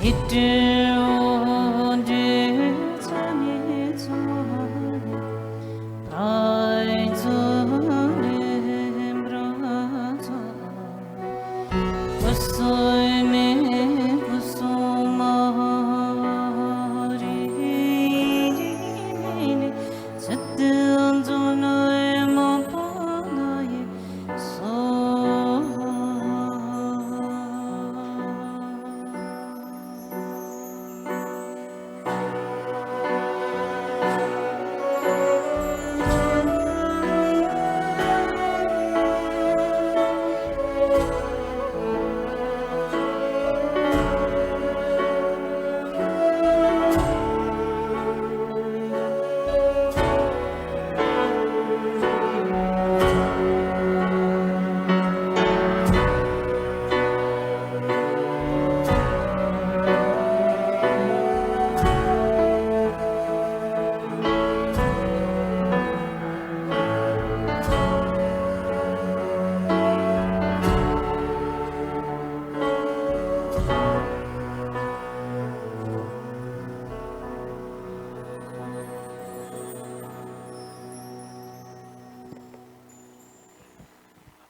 It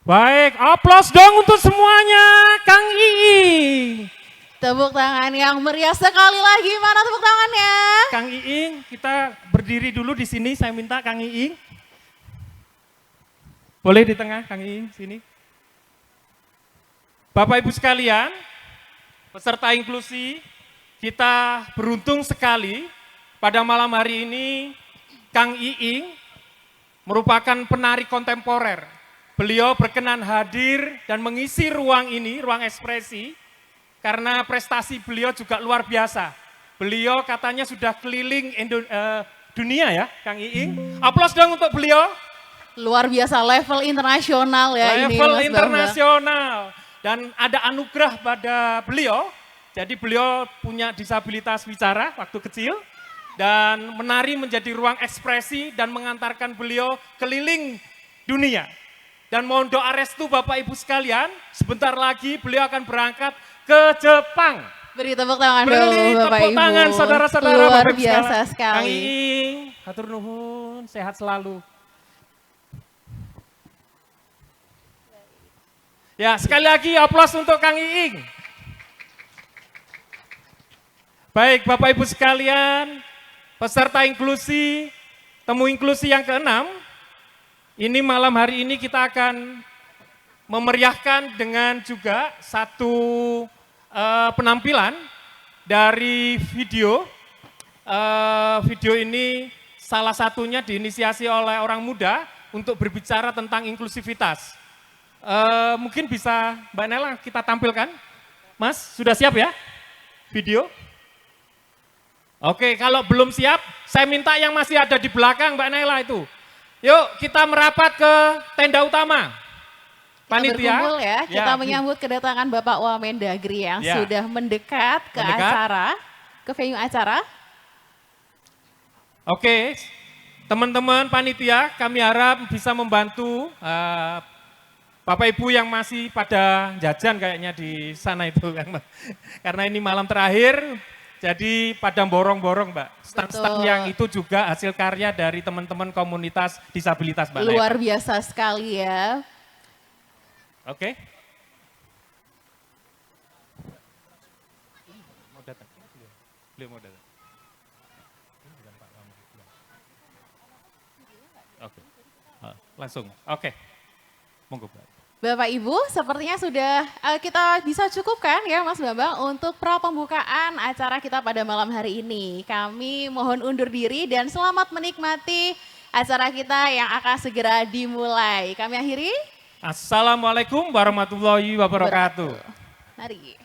Baik, aplaus dong untuk semuanya, Kang Iing. Tepuk tangan yang meriah sekali lagi. Mana tepuk tangannya? Kang Iing, kita berdiri dulu di sini. Saya minta Kang Iing. Boleh di tengah, Kang Iing, sini. Bapak Ibu sekalian, peserta inklusi, kita beruntung sekali pada malam hari ini Kang Iing merupakan penari kontemporer. Beliau berkenan hadir dan mengisi ruang ini, ruang ekspresi, karena prestasi beliau juga luar biasa. Beliau katanya sudah keliling dunia ya, Kang Iing. Aplaus dong untuk beliau. Luar biasa, level internasional ya ini Level Mas internasional. Dan ada anugerah pada beliau, jadi beliau punya disabilitas bicara waktu kecil, dan menari menjadi ruang ekspresi dan mengantarkan beliau keliling dunia. Dan mohon doa restu Bapak Ibu sekalian, sebentar lagi beliau akan berangkat ke Jepang. Beri tepuk tangan dulu Beri Bapak tepuk Ibu. tangan saudara-saudara Luar Bapak Ibu biasa sekalian. sekali. Kang Iing, hatur nuhun, sehat selalu. Ya, sekali lagi aplaus untuk Kang Iing. Baik, Bapak Ibu sekalian, peserta inklusi, temu inklusi yang ke-6, ini malam hari ini kita akan memeriahkan dengan juga satu penampilan dari video. Video ini salah satunya diinisiasi oleh orang muda untuk berbicara tentang inklusivitas. Mungkin bisa Mbak Nela kita tampilkan. Mas, sudah siap ya video? Oke, kalau belum siap, saya minta yang masih ada di belakang Mbak Nela itu. Yuk kita merapat ke tenda utama. Panitia. Berkumpul ya, kita menyambut kedatangan Bapak Wamendagri yang sudah mendekat ke acara, ke venue acara. Oke, teman-teman panitia, kami harap bisa membantu Bapak Ibu yang masih pada jajan kayaknya di sana itu, karena ini malam terakhir. Jadi pada borong-borong Mbak, stand-stand yang itu juga hasil karya dari teman-teman komunitas disabilitas Mbak. Luar biasa sekali ya. Oke. Mau datang, beliau mau datang. Oke, langsung, oke, monggo Mbak. Bapak Ibu, sepertinya sudah kita bisa cukupkan ya Mas Bambang untuk pra-pembukaan acara kita pada malam hari ini. Kami mohon undur diri dan selamat menikmati acara kita yang akan segera dimulai. Kami akhiri. Assalamualaikum warahmatullahi wabarakatuh. Mari.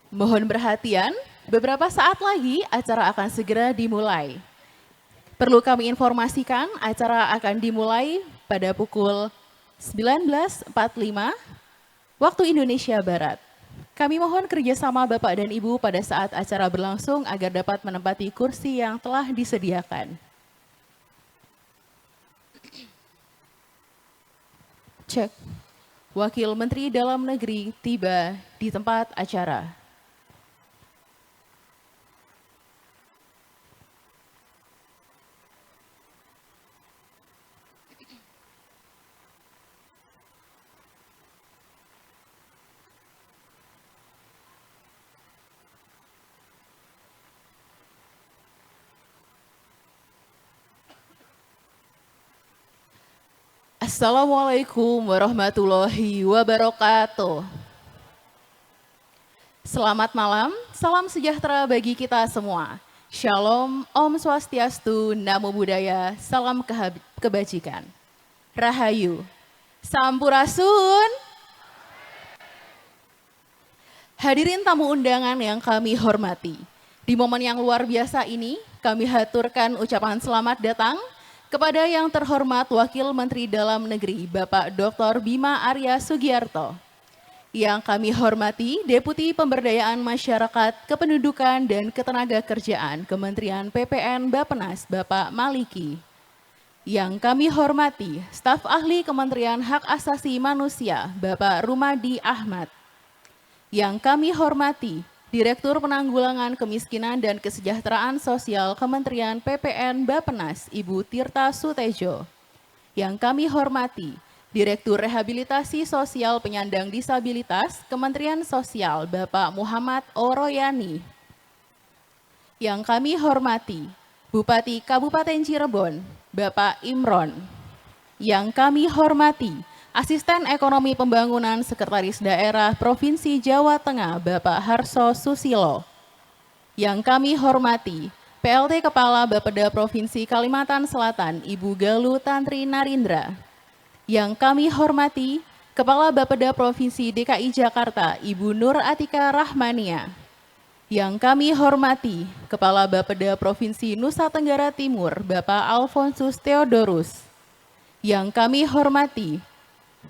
Mohon perhatian, beberapa saat lagi acara akan segera dimulai. Perlu kami informasikan, acara akan dimulai pada pukul 19.45 waktu Indonesia Barat. Kami mohon kerjasama Bapak dan Ibu pada saat acara berlangsung agar dapat menempati kursi yang telah disediakan. Cek, Wakil Menteri Dalam Negeri tiba di tempat acara. Assalamualaikum warahmatullahi wabarakatuh. Selamat malam, salam sejahtera bagi kita semua. Shalom, Om Swastiastu, Namo Buddhaya, salam kebajikan. Rahayu, Sampurasun. Hadirin tamu undangan yang kami hormati. Di momen yang luar biasa ini, kami haturkan ucapan selamat datang kepada yang terhormat Wakil Menteri Dalam Negeri, Bapak Dr. Bima Arya Sugiarto. Yang kami hormati, Deputi Pemberdayaan Masyarakat, Kependudukan, dan Ketenagakerjaan, Kementerian PPN Bappenas, Bapak Maliki. Yang kami hormati, Staf Ahli Kementerian Hak Asasi Manusia, Bapak Rumadi Ahmad. Yang kami hormati, Direktur Penanggulangan Kemiskinan dan Kesejahteraan Sosial Kementerian PPN Bappenas, Ibu Tirta Sutejo. Yang kami hormati Direktur Rehabilitasi Sosial Penyandang Disabilitas Kementerian Sosial Bapak Muhammad Oroyani. Yang kami hormati Bupati Kabupaten Cirebon Bapak Imron. Yang kami hormati Asisten Ekonomi Pembangunan Sekretaris Daerah Provinsi Jawa Tengah Bapak Harso Susilo. Yang kami hormati PLT Kepala Bapeda Provinsi Kalimantan Selatan Ibu Galuh Tantri Narindra. Yang kami hormati Kepala Bapeda Provinsi DKI Jakarta Ibu Nur Atika Rahmania. Yang kami hormati Kepala Bapeda Provinsi Nusa Tenggara Timur Bapak Alfonsus Theodorus. Yang kami hormati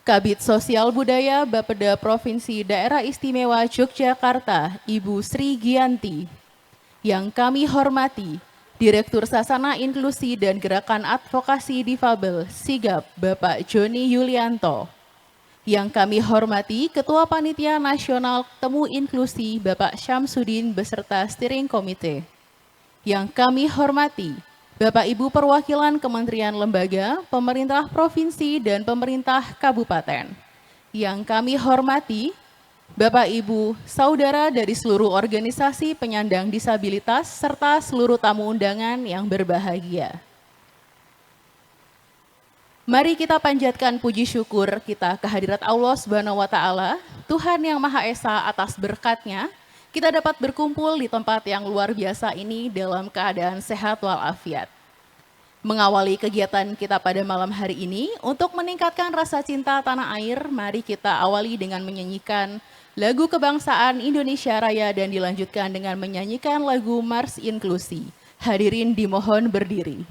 Kabid Sosial Budaya Bapeda Provinsi Daerah Istimewa Yogyakarta Ibu Sri Gianti. Yang kami hormati Direktur Sasana Inklusi dan Gerakan Advokasi Difabel Sigap Bapak Joni Yulianto. Yang kami hormati Ketua Panitia Nasional Temu Inklusi Bapak Syamsuddin beserta Steering Komite. Yang kami hormati Bapak Ibu perwakilan Kementerian Lembaga, Pemerintah Provinsi dan Pemerintah Kabupaten. Yang kami hormati Bapak Ibu, saudara dari seluruh organisasi penyandang disabilitas, serta seluruh tamu undangan yang berbahagia. Mari kita panjatkan puji syukur kita kehadirat Allah Subhanahu wa Ta'ala, Tuhan yang Maha Esa atas berkat-Nya, kita dapat berkumpul di tempat yang luar biasa ini dalam keadaan sehat walafiat. Mengawali kegiatan kita pada malam hari ini, untuk meningkatkan rasa cinta tanah air, mari kita awali dengan menyanyikan lagu kebangsaan Indonesia Raya dan dilanjutkan dengan menyanyikan lagu Mars Inklusi. Hadirin dimohon berdiri.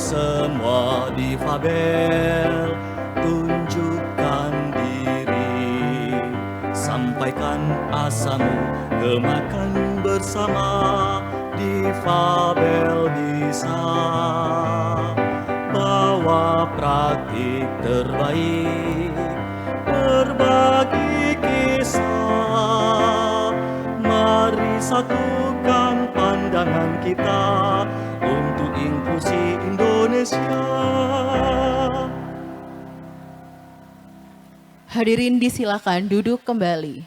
semua difabel, tunjukkan diri, sampaikan asamu, gemakan bersama, difabel bisa bawa praktik terbaik, berbagi kisah. Mari satukan pandangan kita untuk inklusi Indonesia. Hadirin disilakan duduk kembali.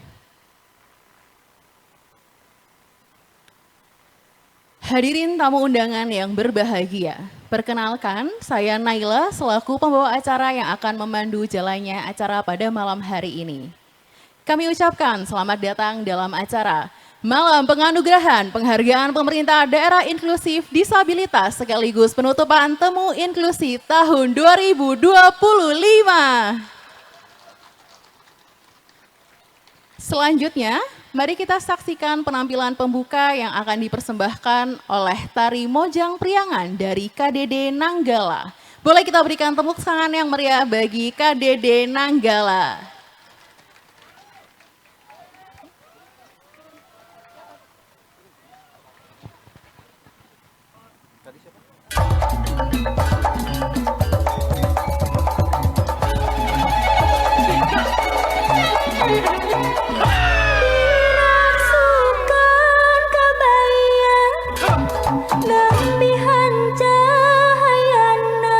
Hadirin tamu undangan yang berbahagia, perkenalkan saya Naila selaku pembawa acara yang akan memandu jalannya acara pada malam hari ini. Kami ucapkan selamat datang dalam acara Malam Penganugerahan Penghargaan Pemerintah Daerah Inklusif Disabilitas sekaligus penutupan Temu Inklusi tahun 2025. Selanjutnya, mari kita saksikan penampilan pembuka yang akan dipersembahkan oleh Tari Mojang Priangan dari KDD Nanggala. Boleh kita berikan tepuk tangan yang meriah bagi KDD Nanggala. Lembihan cahayana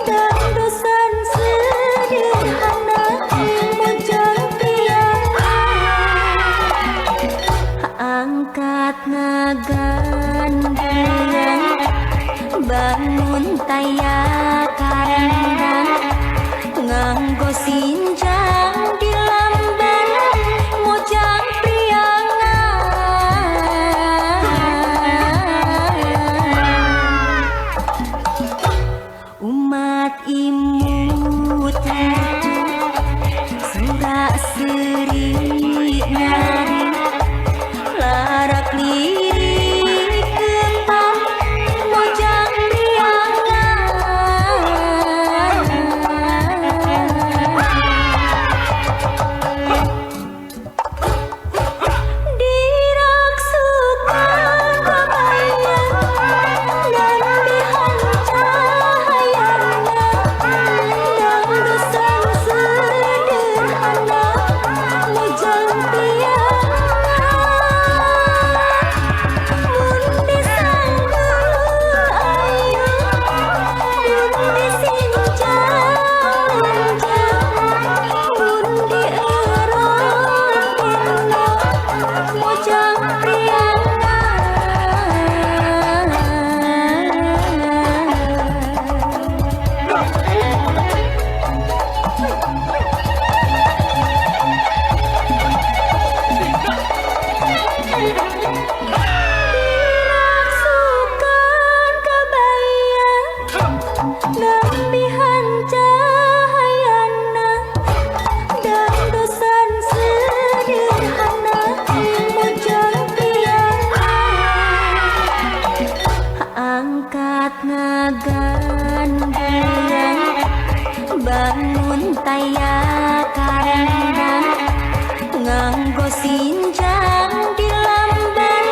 dan dosan sederhana mojang priangan angkat ngagandang bangun taya karendang nganggo sinjang di lamban mojang umat imut surak seri nyari larak lirik kempang mojang priangan diraksukan kebayang dan dihancahayana dan dosan sederhana mojang priangan mundi sanggul ayu mundi sinjang mundi erot pino mojang diraksukan kebayang lembihan cahayana dan dosan sederhana mojang priangan angkat ngagandang bangun taya karendang nganggo sinjang di lamban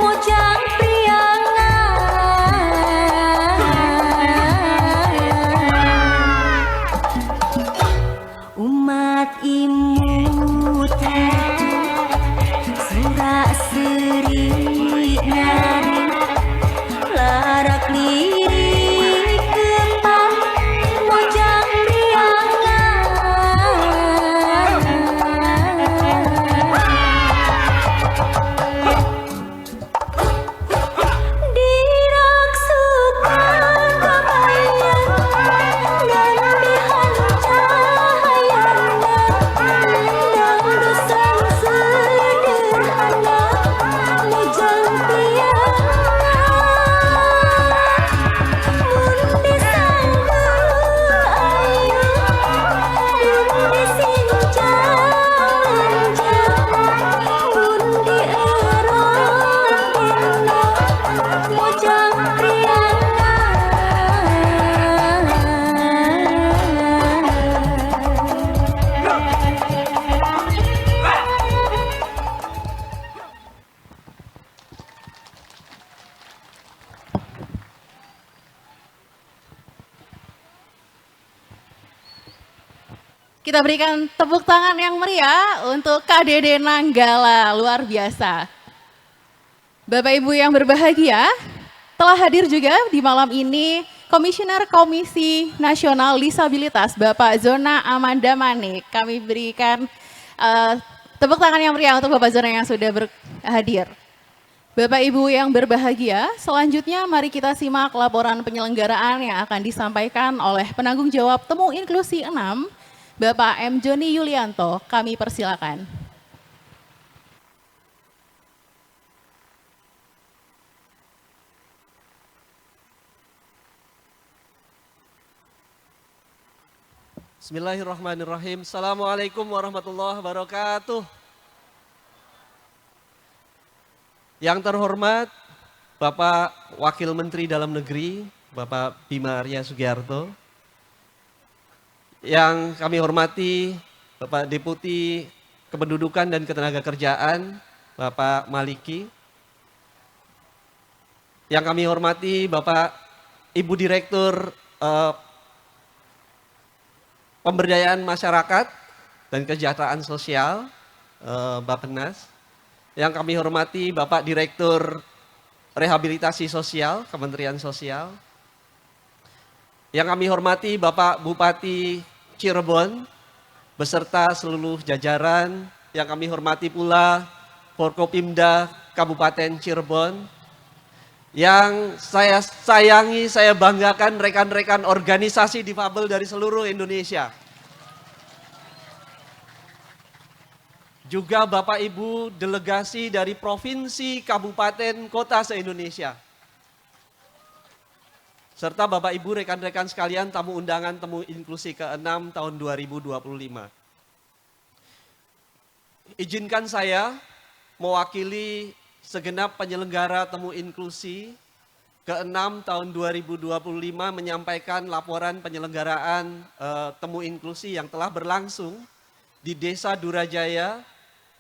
mojang priangan umat imut surak seri nyari larak lirik kempang mojang priangan Kita berikan tepuk tangan yang meriah untuk KDD Nanggala, luar biasa. Bapak Ibu yang berbahagia, telah hadir juga di malam ini Komisioner Komisi Nasional Disabilitas Bapak Zona Amanda Manik. Kami berikan tepuk tangan yang meriah untuk Bapak Zona yang sudah hadir. Bapak Ibu yang berbahagia, selanjutnya mari kita simak laporan penyelenggaraan yang akan disampaikan oleh penanggung jawab Temu Inklusi 6, Bapak M. Joni Yulianto. Kami persilakan. Bismillahirrahmanirrahim. Assalamualaikum warahmatullahi wabarakatuh. Yang terhormat Bapak Wakil Menteri Dalam Negeri, Bapak Bima Arya Sugiarto. Yang kami hormati Bapak Deputi Kependudukan dan Ketenagakerjaan, Bapak Maliki. Yang kami hormati Bapak Ibu Direktur Pemberdayaan Masyarakat dan Kesejahteraan Sosial, Bappenas. Yang kami hormati Bapak Direktur Rehabilitasi Sosial, Kementerian Sosial. Yang kami hormati Bapak Bupati Cirebon, beserta seluruh jajaran. Yang kami hormati pula Forkopimda Kabupaten Cirebon. Yang saya sayangi, saya banggakan rekan-rekan organisasi difabel dari seluruh Indonesia. Juga Bapak Ibu delegasi dari provinsi, kabupaten, kota se-Indonesia. Serta Bapak Ibu rekan-rekan sekalian tamu undangan Temu Inklusi ke-6 tahun 2025. Izinkan saya mewakili segenap penyelenggara Temu Inklusi ke-6 tahun 2025 menyampaikan laporan penyelenggaraan Temu Inklusi yang telah berlangsung di Desa Durajaya,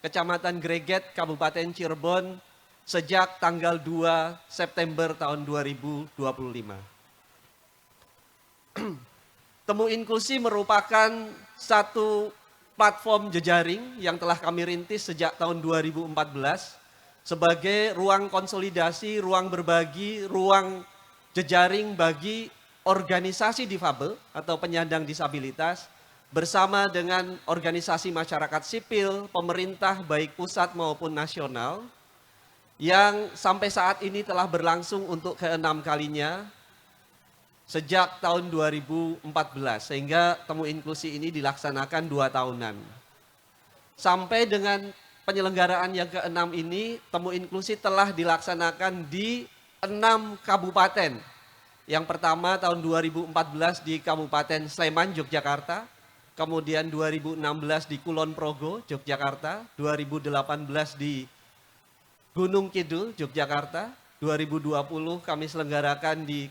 Kecamatan Greget, Kabupaten Cirebon sejak tanggal 2 September tahun 2025. Temu Inklusi merupakan satu platform jejaring yang telah kami rintis sejak tahun 2014 sebagai ruang konsolidasi, ruang berbagi, ruang jejaring bagi organisasi difabel atau penyandang disabilitas bersama dengan organisasi masyarakat sipil, pemerintah baik pusat maupun nasional yang sampai saat ini telah berlangsung untuk ke-6 kalinya sejak tahun 2014 sehingga Temu Inklusi ini dilaksanakan 2 tahunan. Sampai dengan penyelenggaraan yang ke-6 ini, Temu Inklusi telah dilaksanakan di 6 kabupaten. Yang pertama tahun 2014 di Kabupaten Sleman, Yogyakarta, kemudian 2016 di Kulon Progo, Yogyakarta, 2018 di Gunung Kidul, Yogyakarta, 2020 kami selenggarakan di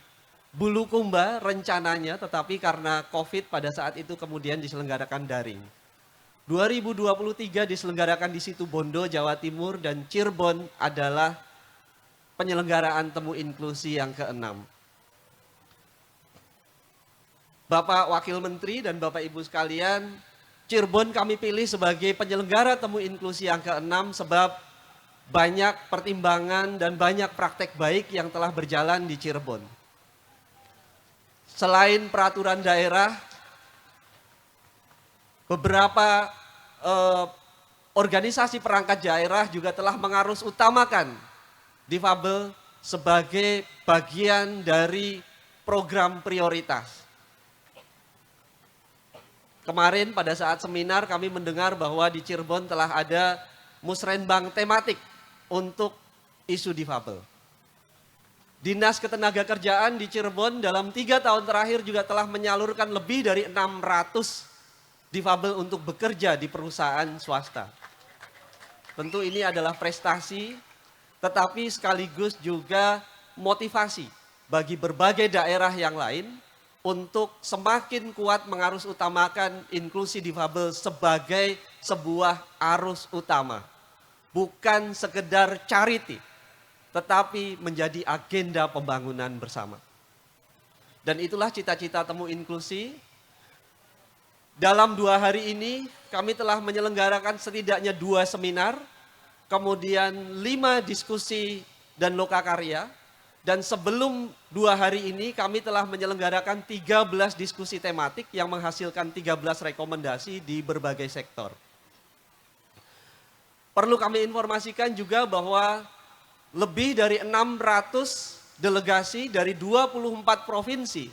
Bulukumba rencananya, tetapi karena COVID pada saat itu kemudian diselenggarakan daring. 2023 diselenggarakan di Situbondo, Jawa Timur, dan Cirebon adalah penyelenggaraan Temu Inklusi yang ke-6. Bapak Wakil Menteri dan Bapak Ibu sekalian, Cirebon kami pilih sebagai penyelenggara Temu Inklusi yang ke-6 sebab banyak pertimbangan dan banyak praktek baik yang telah berjalan di Cirebon. Selain peraturan daerah, beberapa organisasi perangkat daerah juga telah mengarus utamakan difabel sebagai bagian dari program prioritas. Kemarin pada saat seminar kami mendengar bahwa di Cirebon telah ada musrenbang tematik untuk isu difabel. Dinas Ketenagakerjaan di Cirebon dalam 3 tahun terakhir juga telah menyalurkan lebih dari 600 difabel untuk bekerja di perusahaan swasta. Tentu ini adalah prestasi, tetapi sekaligus juga motivasi bagi berbagai daerah yang lain untuk semakin kuat mengarus utamakan inklusi difabel sebagai sebuah arus utama. Bukan sekedar charity, tetapi menjadi agenda pembangunan bersama. Dan itulah cita-cita Temu Inklusi. Dalam 2 hari ini kami telah menyelenggarakan setidaknya 2 seminar, kemudian 5 diskusi dan lokakarya, dan sebelum 2 hari ini kami telah menyelenggarakan 13 diskusi tematik yang menghasilkan 13 rekomendasi di berbagai sektor. Perlu kami informasikan juga bahwa lebih dari 600 delegasi dari 24 provinsi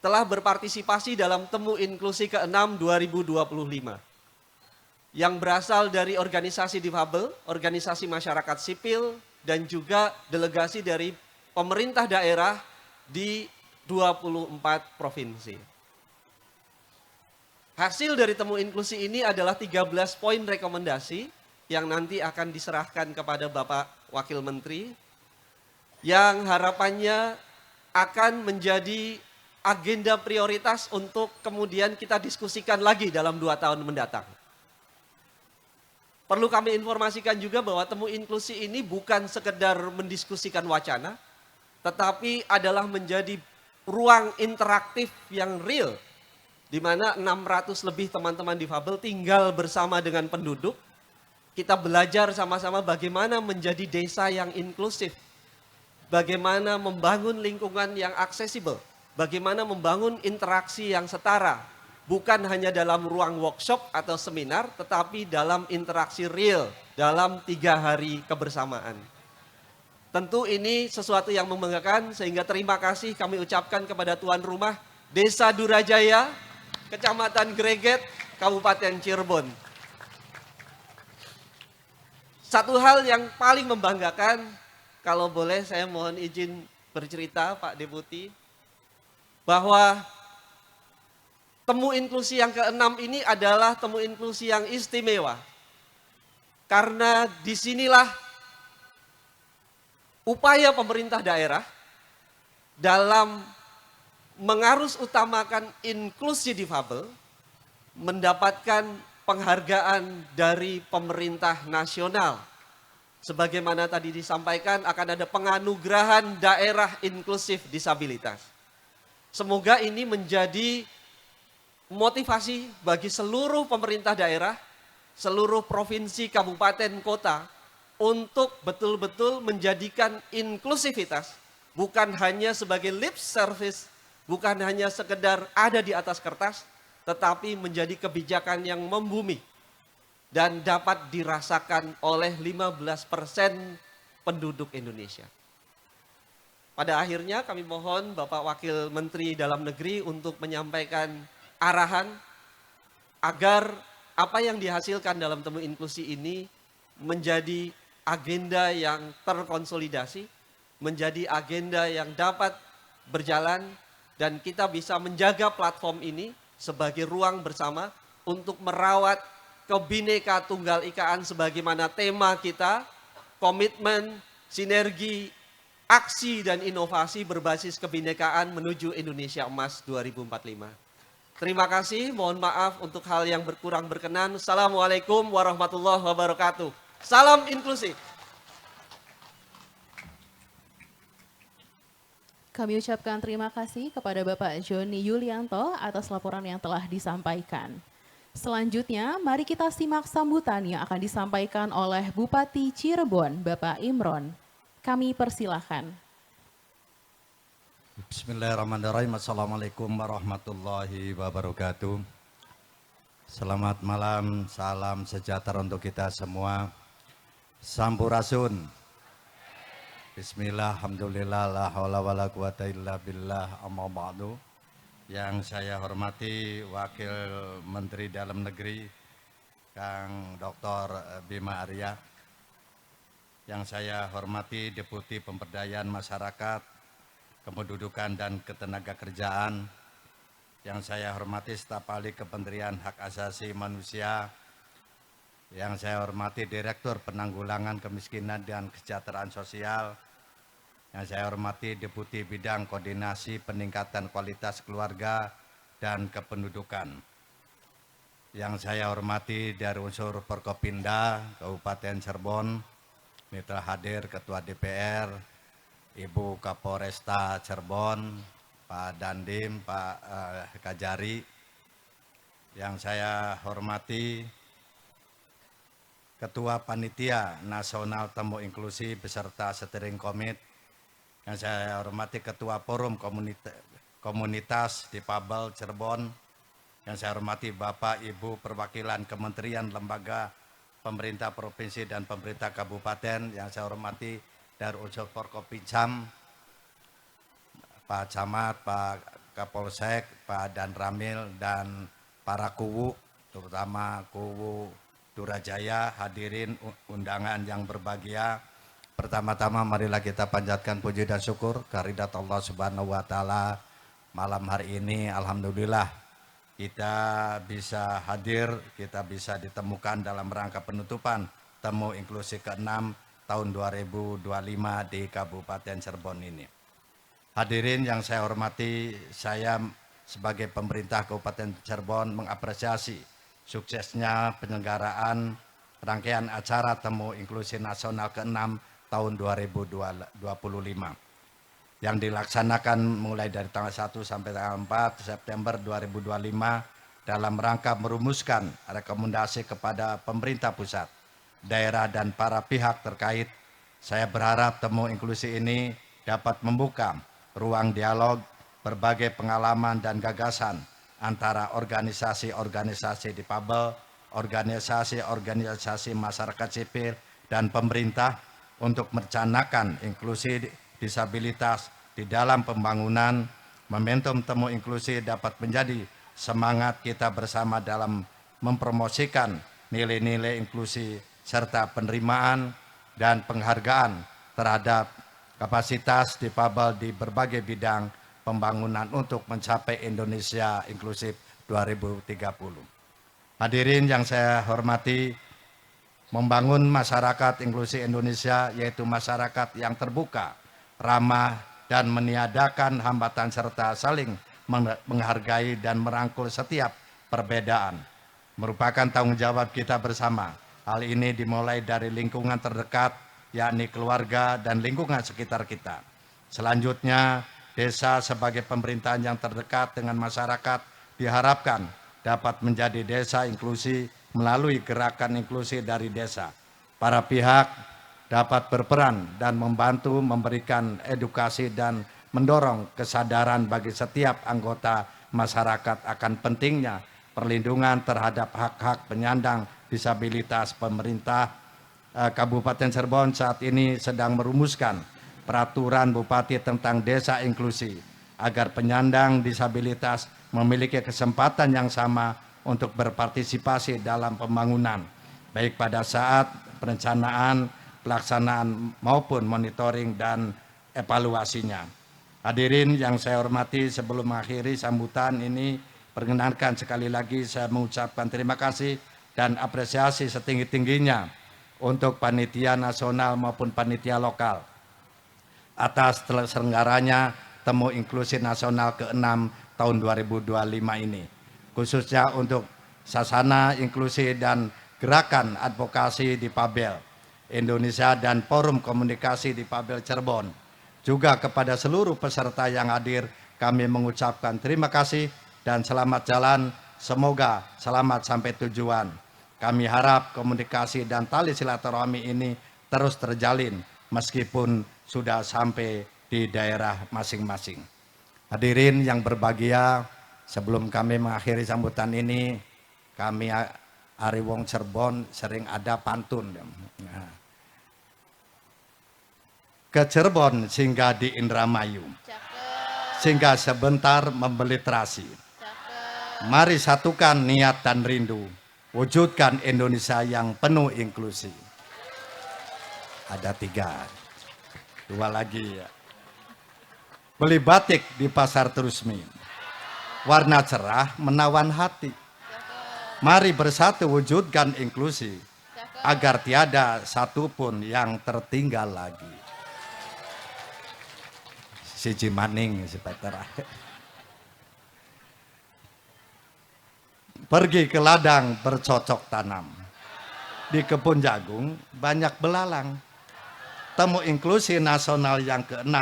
telah berpartisipasi dalam Temu Inklusi ke-6 2025. Yang berasal dari organisasi difabel, organisasi masyarakat sipil, dan juga delegasi dari pemerintah daerah di 24 provinsi. Hasil dari Temu Inklusi ini adalah 13 poin rekomendasi yang nanti akan diserahkan kepada Bapak Wakil Menteri, yang harapannya akan menjadi agenda prioritas untuk kemudian kita diskusikan lagi dalam 2 tahun mendatang. Perlu kami informasikan juga bahwa Temu Inklusi ini bukan sekedar mendiskusikan wacana, tetapi adalah menjadi ruang interaktif yang real, di mana 600 lebih teman-teman difabel tinggal bersama dengan penduduk. Kita belajar sama-sama bagaimana menjadi desa yang inklusif, bagaimana membangun lingkungan yang aksesibel, bagaimana membangun interaksi yang setara, bukan hanya dalam ruang workshop atau seminar, tetapi dalam interaksi real, dalam 3 hari kebersamaan. Tentu ini sesuatu yang membanggakan, sehingga terima kasih kami ucapkan kepada tuan rumah Desa Durajaya, Kecamatan Greget, Kabupaten Cirebon. Satu hal yang paling membanggakan, kalau boleh saya mohon izin bercerita Pak Deputi, bahwa Temu Inklusi yang ke-6 ini adalah Temu Inklusi yang istimewa. Karena disinilah upaya pemerintah daerah dalam mengarus utamakan inklusi difabel mendapatkan penghargaan dari pemerintah nasional. Sebagaimana tadi disampaikan, akan ada penganugerahan daerah inklusif disabilitas. Semoga ini menjadi motivasi bagi seluruh pemerintah daerah, seluruh provinsi, kabupaten, kota, untuk betul-betul menjadikan inklusivitas bukan hanya sebagai lip service, bukan hanya sekedar ada di atas kertas, tetapi menjadi kebijakan yang membumi dan dapat dirasakan oleh 15% penduduk Indonesia. Pada akhirnya kami mohon Bapak Wakil Menteri Dalam Negeri untuk menyampaikan arahan agar apa yang dihasilkan dalam Temu Inklusi ini menjadi agenda yang terkonsolidasi, menjadi agenda yang dapat berjalan, dan kita bisa menjaga platform ini sebagai ruang bersama untuk merawat Kebhinneka Tunggal Ikaan sebagaimana tema kita, komitmen, sinergi, aksi dan inovasi berbasis kebinekaan menuju Indonesia Emas 2045. Terima kasih, mohon maaf untuk hal yang berkurang berkenan. Assalamualaikum warahmatullahi wabarakatuh. Salam inklusif. Kami ucapkan terima kasih kepada Bapak Joni Yulianto atas laporan yang telah disampaikan. Selanjutnya, mari kita simak sambutan yang akan disampaikan oleh Bupati Cirebon, Bapak Imron. Kami persilahkan. Bismillahirrahmanirrahim. Assalamualaikum warahmatullahi wabarakatuh. Selamat malam, salam sejahtera untuk kita semua. Sampurasun. Bismillah, alhamdulillah, la haula wa la quwata illa billah, amma ba'du. Yang saya hormati Wakil Menteri Dalam Negeri, Kang Dr. Bima Arya. Yang saya hormati Deputi Pemberdayaan Masyarakat, Kependudukan dan Ketenagakerjaan. Yang saya hormati staf ahli Kementerian Hak Asasi Manusia. Yang saya hormati Direktur Penanggulangan Kemiskinan dan Kesejahteraan Sosial. Yang saya hormati Deputi Bidang Koordinasi Peningkatan Kualitas Keluarga dan Kependudukan. Yang saya hormati dari unsur Forkopimda Kabupaten Cirebon, mitra hadir Ketua DPR, Ibu Kapolresta Cirebon, Pak Dandim, Pak Kajari, yang saya hormati Ketua Panitia Nasional Temu Inklusi beserta Steering Komite, yang saya hormati Ketua Forum Komunitas Difabel Cirebon, yang saya hormati Bapak Ibu perwakilan Kementerian Lembaga Pemerintah Provinsi dan Pemerintah Kabupaten, yang saya hormati dari unsur Forkopimjam, Pak Camat, Pak Kapolsek, Pak Dan Ramil, dan para kuwu, terutama kuwu Durajaya, hadirin undangan yang berbahagia. Pertama-tama marilah kita panjatkan puji dan syukur kehadirat Allah Subhanahu wa taala. Malam hari ini alhamdulillah kita bisa hadir, kita bisa ditemukan dalam rangka penutupan Temu Inklusi ke-6 tahun 2025 di Kabupaten Cirebon ini. Hadirin yang saya hormati, saya sebagai pemerintah Kabupaten Cirebon mengapresiasi suksesnya penyelenggaraan rangkaian acara Temu Inklusi Nasional ke-6 tahun 2025 yang dilaksanakan mulai dari tanggal 1 sampai tanggal 4 September 2025 dalam rangka merumuskan rekomendasi kepada pemerintah pusat, daerah, dan para pihak terkait. Saya berharap Temu Inklusi ini dapat membuka ruang dialog, berbagai pengalaman dan gagasan antara organisasi-organisasi difabel, organisasi-organisasi masyarakat sipil, dan pemerintah untuk merencanakan inklusi disabilitas di dalam pembangunan. Momentum Temu Inklusi dapat menjadi semangat kita bersama dalam mempromosikan nilai-nilai inklusi serta penerimaan dan penghargaan terhadap kapasitas difabel di berbagai bidang pembangunan untuk mencapai Indonesia Inklusif 2030. Hadirin yang saya hormati, membangun masyarakat inklusi Indonesia yaitu masyarakat yang terbuka, ramah, dan meniadakan hambatan serta saling menghargai dan merangkul setiap perbedaan merupakan tanggung jawab kita bersama. Hal ini dimulai dari lingkungan terdekat, yakni keluarga dan lingkungan sekitar kita. Selanjutnya, desa sebagai pemerintahan yang terdekat dengan masyarakat diharapkan dapat menjadi desa inklusi melalui gerakan inklusi dari desa. Para pihak dapat berperan dan membantu memberikan edukasi dan mendorong kesadaran bagi setiap anggota masyarakat akan pentingnya perlindungan terhadap hak-hak penyandang disabilitas. Pemerintah Kabupaten Cirebon saat ini sedang merumuskan peraturan Bupati tentang desa inklusi agar penyandang disabilitas memiliki kesempatan yang sama untuk berpartisipasi dalam pembangunan, baik pada saat perencanaan, pelaksanaan maupun monitoring dan evaluasinya. Hadirin yang saya hormati, sebelum mengakhiri sambutan ini, perkenankan sekali lagi saya mengucapkan terima kasih dan apresiasi setinggi-tingginya untuk panitia nasional maupun panitia lokal atas terselenggaranya Temu Inklusi Nasional ke-6 tahun 2025 ini, khususnya untuk Sasana Inklusi dan Gerakan Advokasi Difabel Indonesia dan Forum Komunikasi Difabel Cirebon. Juga kepada seluruh peserta yang hadir, kami mengucapkan terima kasih dan selamat jalan, semoga selamat sampai tujuan. Kami harap komunikasi dan tali silaturahmi ini terus terjalin meskipun sudah sampai di daerah masing-masing. Hadirin yang berbahagia, sebelum kami mengakhiri sambutan ini, kami Ari Wong Cirebon sering ada pantun. Ke Cirebon singgah di Indramayu, singgah sebentar membeli terasi. Mari satukan niat dan rindu, wujudkan Indonesia yang penuh inklusi. Ada 3, 2 lagi ya. Beli batik di pasar Trusmi, warna cerah menawan hati. Mari bersatu wujudkan inklusi, agar tiada satupun yang tertinggal lagi. Siji maning si Peter. Pergi ke ladang bercocok tanam. Di kebun jagung banyak belalang. Temu Inklusi Nasional yang ke-6,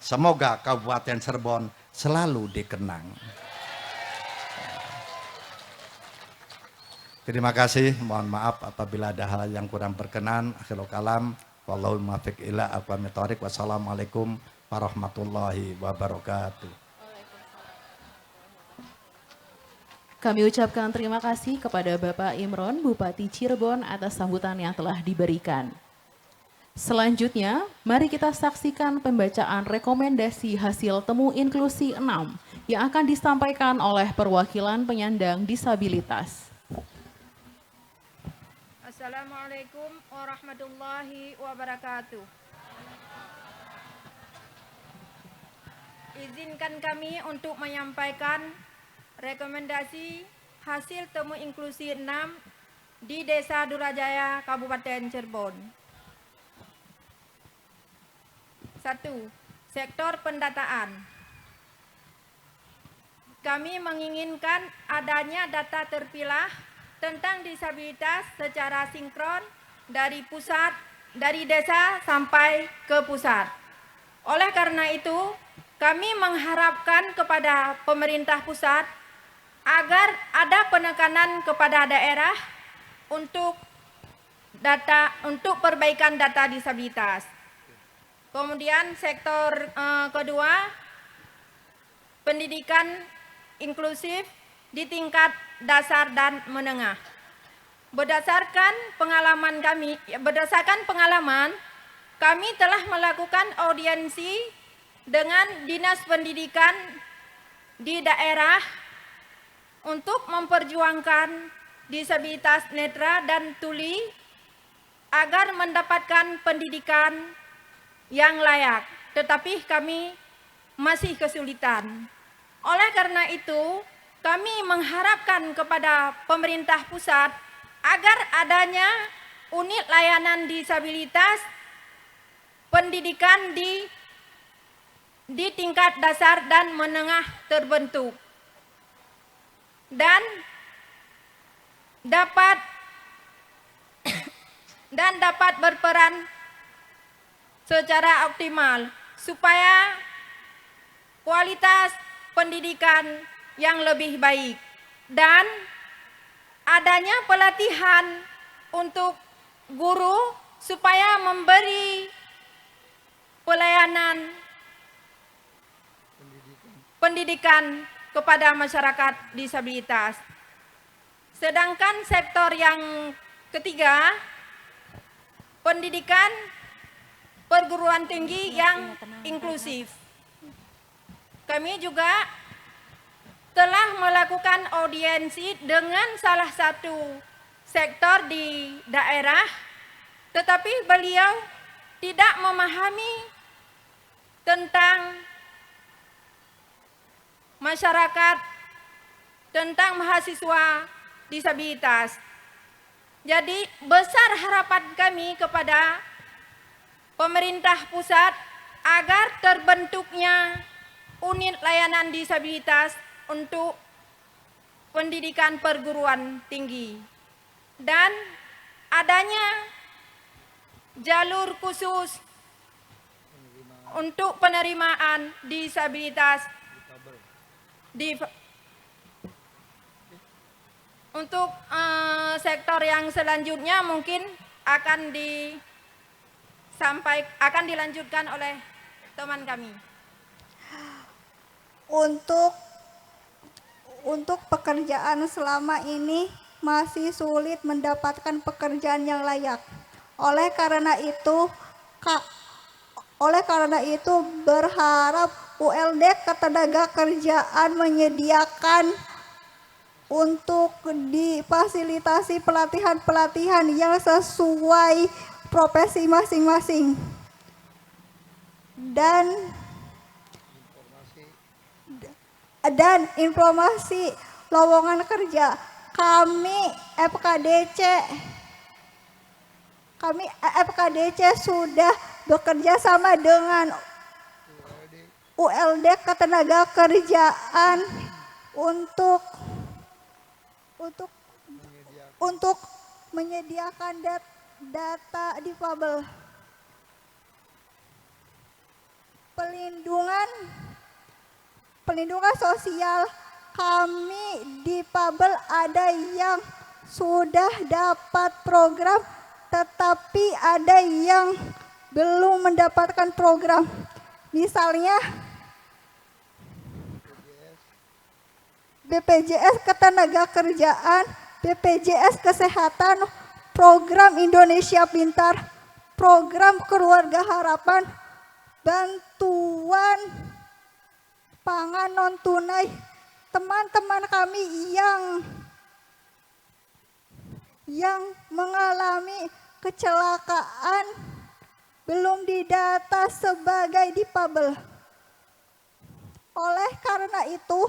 semoga Kabupaten Cirebon selalu dikenang. Terima kasih, mohon maaf apabila ada hal yang kurang berkenan. Akhirul kalam, wallahu muwaffiq ila aqwamit thoriq. Wassalamualaikum warahmatullahi wabarakatuh. Kami ucapkan terima kasih kepada Bapak Imron, Bupati Cirebon atas sambutan yang telah diberikan. Selanjutnya, mari kita saksikan pembacaan rekomendasi hasil temu inklusi 6 yang akan disampaikan oleh perwakilan penyandang disabilitas. Assalamualaikum warahmatullahi wabarakatuh. Izinkan kami untuk menyampaikan rekomendasi hasil temu inklusi 6 di Desa Durajaya, Kabupaten Cirebon. 1. Sektor pendataan. Kami menginginkan adanya data terpilah tentang disabilitas secara sinkron dari pusat, dari desa sampai ke pusat. Oleh karena itu, kami mengharapkan kepada pemerintah pusat agar ada penekanan kepada daerah untuk perbaikan data disabilitas. Kemudian sektor kedua, pendidikan inklusif di tingkat dasar dan menengah. Berdasarkan pengalaman, kami telah melakukan audiensi dengan Dinas Pendidikan di daerah untuk memperjuangkan disabilitas netra dan tuli agar mendapatkan pendidikan yang layak, tetapi kami masih kesulitan. Oleh karena itu, kami mengharapkan kepada pemerintah pusat agar adanya unit layanan disabilitas pendidikan di tingkat dasar dan menengah terbentuk dan dapat berperan secara optimal supaya kualitas pendidikan yang lebih baik dan adanya pelatihan untuk guru supaya memberi pelayanan pendidikan kepada masyarakat disabilitas. Sedangkan sektor yang ketiga, pendidikan perguruan tinggi yang inklusif. Kami juga telah melakukan audiensi dengan salah satu sektor di daerah, tetapi beliau tidak memahami tentang masyarakat, tentang mahasiswa disabilitas. Jadi besar harapan kami kepada pemerintah pusat agar terbentuknya unit layanan disabilitas untuk pendidikan perguruan tinggi dan adanya jalur khusus untuk penerimaan disabilitas untuk sektor yang selanjutnya mungkin akan dilanjutkan oleh teman kami. Untuk pekerjaan selama ini masih sulit mendapatkan pekerjaan yang layak. Oleh karena itu berharap ULD Ketenagakerjaan menyediakan untuk difasilitasi pelatihan-pelatihan yang sesuai profesi masing-masing. Dan informasi lowongan kerja. Kami FKDC sudah bekerja sama dengan ULD Ketenagakerjaan untuk menyediakan data difabel. Pelindungan sosial kami difabel ada yang sudah dapat program, tetapi ada yang belum mendapatkan program. Misalnya BPJS Ketenagakerjaan, BPJS Kesehatan, program Indonesia Pintar, program Keluarga Harapan, bantuan pangan non tunai. Teman-teman kami yang mengalami kecelakaan belum didata sebagai difabel. Oleh karena itu,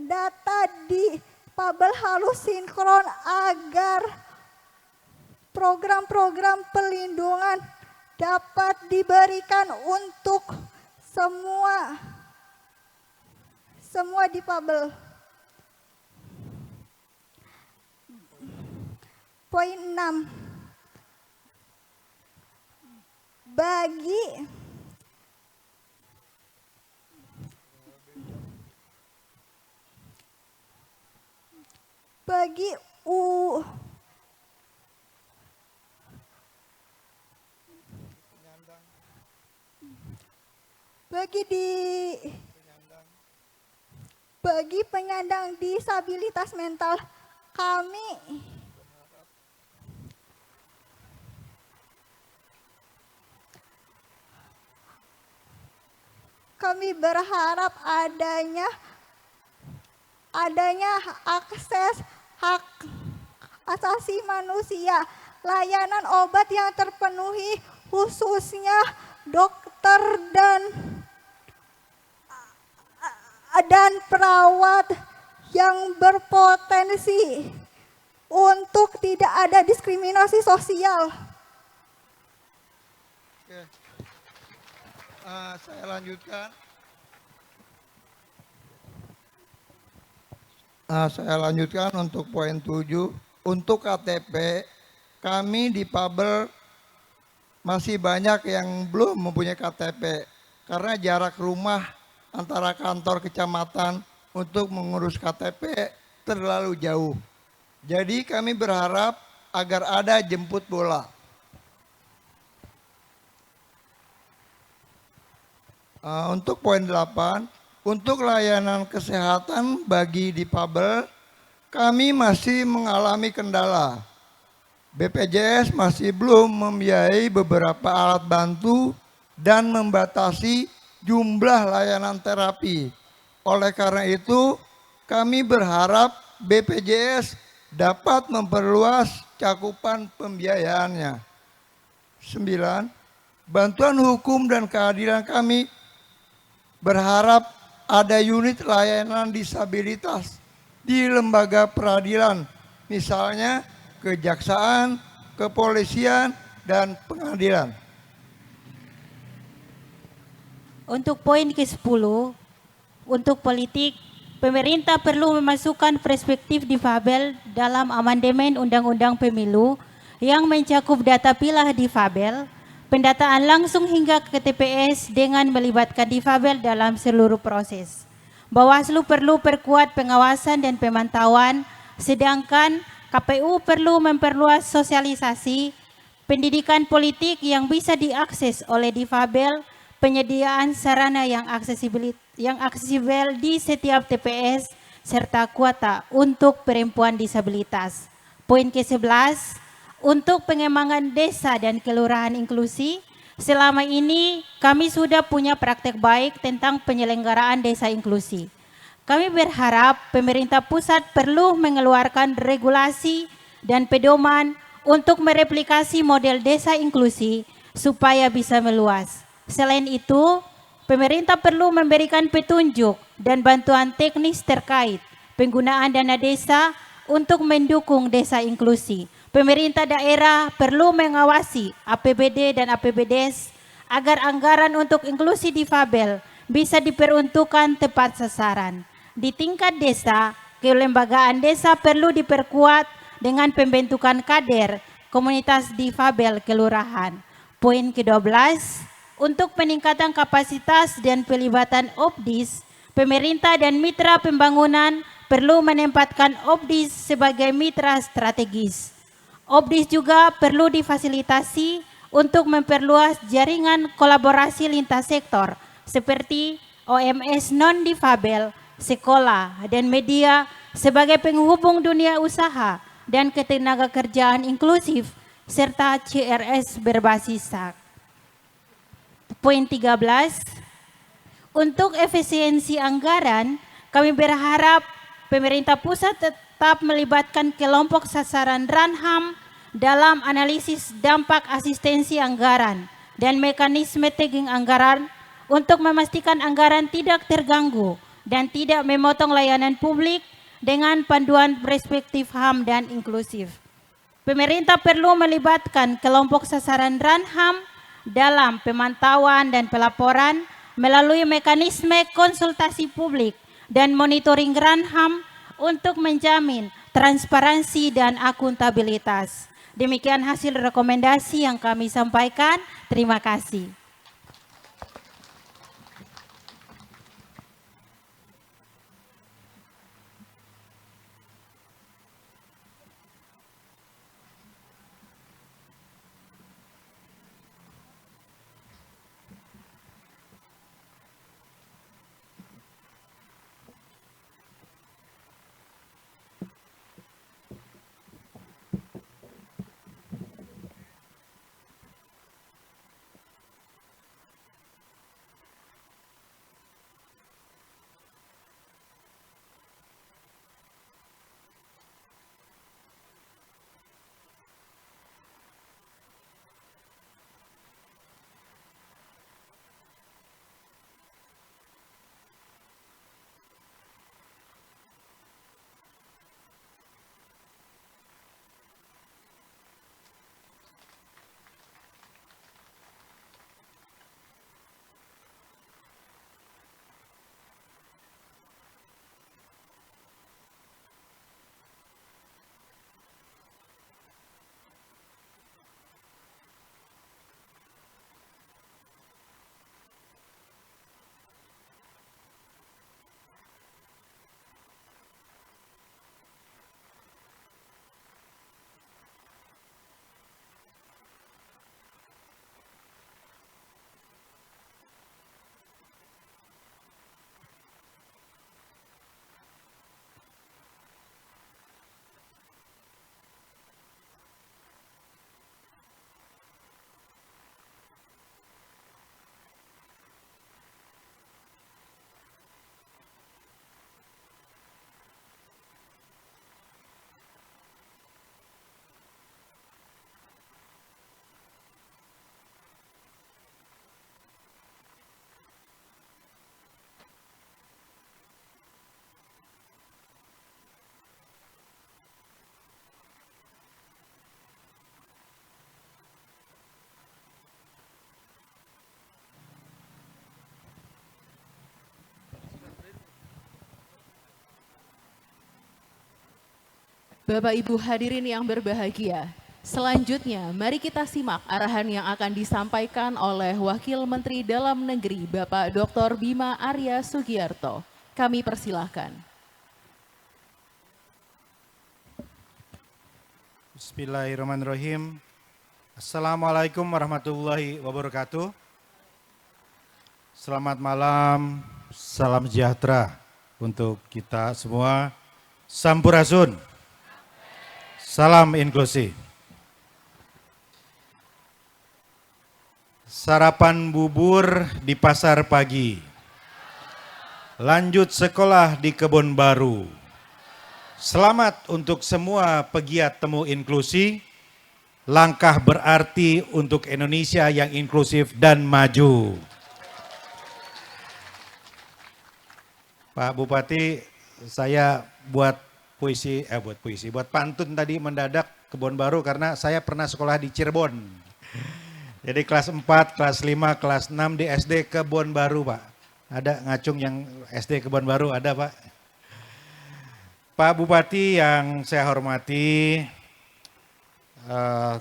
data difabel harus sinkron agar program-program pelindungan dapat diberikan untuk semua difabel. Poin 6. Bagi penyandang disabilitas mental, kami berharap adanya akses hak asasi manusia, layanan obat yang terpenuhi, khususnya dokter dan perawat yang berpotensi untuk tidak ada diskriminasi sosial. Oke. Saya lanjutkan. Saya lanjutkan untuk poin 7. Untuk KTP, kami di Pabel masih banyak yang belum mempunyai KTP karena jarak rumah antara kantor kecamatan untuk mengurus KTP terlalu jauh. Jadi kami berharap agar ada jemput bola. Untuk poin 8, untuk layanan kesehatan bagi difabel, kami masih mengalami kendala. BPJS masih belum membiayai beberapa alat bantu dan membatasi jumlah layanan terapi. Oleh karena itu, kami berharap BPJS dapat memperluas cakupan pembiayaannya. 9. Bantuan hukum dan keadilan kami berharap ada unit layanan disabilitas di lembaga peradilan, misalnya kejaksaan, kepolisian, dan pengadilan. Untuk poin ke-10, untuk politik, pemerintah perlu memasukkan perspektif difabel dalam amandemen Undang-Undang Pemilu yang mencakup data pilah difabel, pendataan langsung hingga ke TPS dengan melibatkan difabel dalam seluruh proses. Bawaslu perlu perkuat pengawasan dan pemantauan, sedangkan KPU perlu memperluas sosialisasi, pendidikan politik yang bisa diakses oleh difabel, penyediaan sarana yang aksesibel di setiap TPS, serta kuota untuk perempuan disabilitas. Poin ke-11, untuk pengembangan desa dan kelurahan inklusi, selama ini kami sudah punya praktek baik tentang penyelenggaraan desa inklusi. Kami berharap pemerintah pusat perlu mengeluarkan regulasi dan pedoman untuk mereplikasi model desa inklusi supaya bisa meluas. Selain itu, pemerintah perlu memberikan petunjuk dan bantuan teknis terkait penggunaan dana desa untuk mendukung desa inklusi. Pemerintah daerah perlu mengawasi APBD dan APBDes agar anggaran untuk inklusi difabel bisa diperuntukkan tepat sasaran. Di tingkat desa, kelembagaan desa perlu diperkuat dengan pembentukan kader komunitas difabel kelurahan. Poin ke-12, untuk peningkatan kapasitas dan pelibatan OPDIS, pemerintah dan mitra pembangunan perlu menempatkan OBDIS sebagai mitra strategis. OBDIS juga perlu difasilitasi untuk memperluas jaringan kolaborasi lintas sektor seperti OMS non-difabel, sekolah, dan media sebagai penghubung dunia usaha dan ketenagakerjaan inklusif serta CRS berbasis SAK. Poin 13, untuk efisiensi anggaran, kami berharap pemerintah pusat tetap melibatkan kelompok sasaran Ranham dalam analisis dampak asistensi anggaran dan mekanisme tagging anggaran untuk memastikan anggaran tidak terganggu dan tidak memotong layanan publik dengan panduan perspektif HAM dan inklusif. Pemerintah perlu melibatkan kelompok sasaran Ranham dalam pemantauan dan pelaporan melalui mekanisme konsultasi publik dan monitoring Ranham untuk menjamin transparansi dan akuntabilitas. Demikian hasil rekomendasi yang kami sampaikan. Terima kasih. Bapak Ibu hadirin yang berbahagia, selanjutnya mari kita simak arahan yang akan disampaikan oleh Wakil Menteri Dalam Negeri Bapak Dr. Bima Arya Sugiarto. Kami persilahkan. Bismillahirrahmanirrahim. Assalamualaikum warahmatullahi wabarakatuh. Selamat malam, salam sejahtera untuk kita semua. Sampurasun. Salam inklusi. Sarapan bubur di pasar pagi. Lanjut sekolah di kebun baru. Selamat untuk semua pegiat temu inklusi. Langkah berarti untuk Indonesia yang inklusif dan maju. Pak Bupati, saya buat pantun tadi mendadak kebun baru karena saya pernah sekolah di Cirebon. Jadi kelas 4, kelas 5, kelas 6 di SD Kebun Baru, Pak. Ada ngacung yang SD Kebun Baru, ada Pak. Pak Bupati yang saya hormati,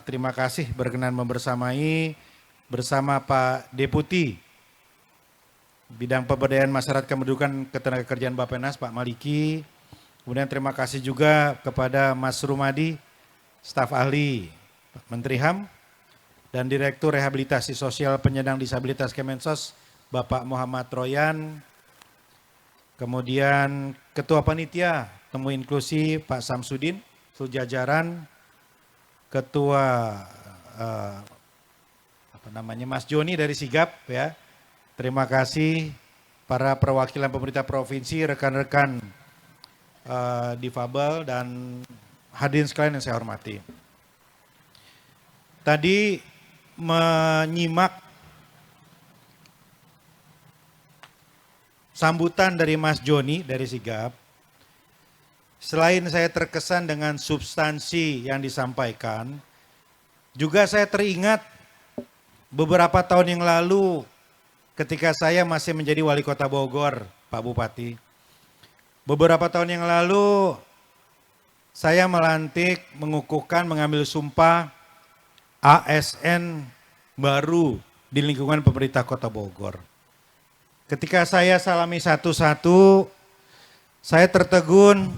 terima kasih berkenan membersamai bersama Pak Deputi Bidang Pemberdayaan Masyarakat Kependudukan Ketenagakerjaan Bappenas Pak Maliki. Kemudian terima kasih juga kepada Mas Rumadi, staf ahli Menteri HAM, dan Direktur Rehabilitasi Sosial Penyandang Disabilitas Kemensos Bapak Muhammad Royan. Kemudian Ketua Panitia Temu Inklusi Pak Samsudin, sejajaran, Ketua Mas Joni dari Sigap ya. Terima kasih para perwakilan pemerintah provinsi, rekan-rekan difabel dan hadirin sekalian yang saya hormati. Tadi menyimak sambutan dari Mas Joni dari Sigap. Selain saya terkesan dengan substansi yang disampaikan, juga saya teringat beberapa tahun yang lalu ketika saya masih menjadi wali kota Bogor, Pak Bupati. Beberapa tahun yang lalu saya melantik, mengukuhkan, mengambil sumpah ASN baru di lingkungan pemerintah kota Bogor. Ketika saya salami satu-satu, saya tertegun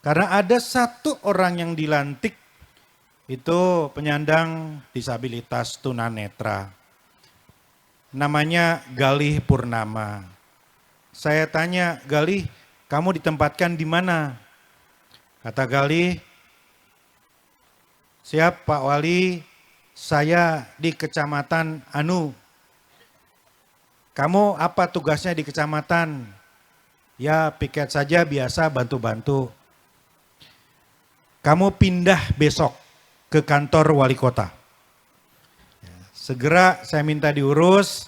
karena ada satu orang yang dilantik, itu penyandang disabilitas tunanetra. Namanya Galih Purnama. Saya tanya, Galih, kamu ditempatkan di mana? Kata Galih, siap Pak Wali, saya di Kecamatan Anu. Kamu apa tugasnya di kecamatan? Ya piket saja biasa bantu-bantu. Kamu pindah besok ke kantor wali kota. Segera saya minta diurus,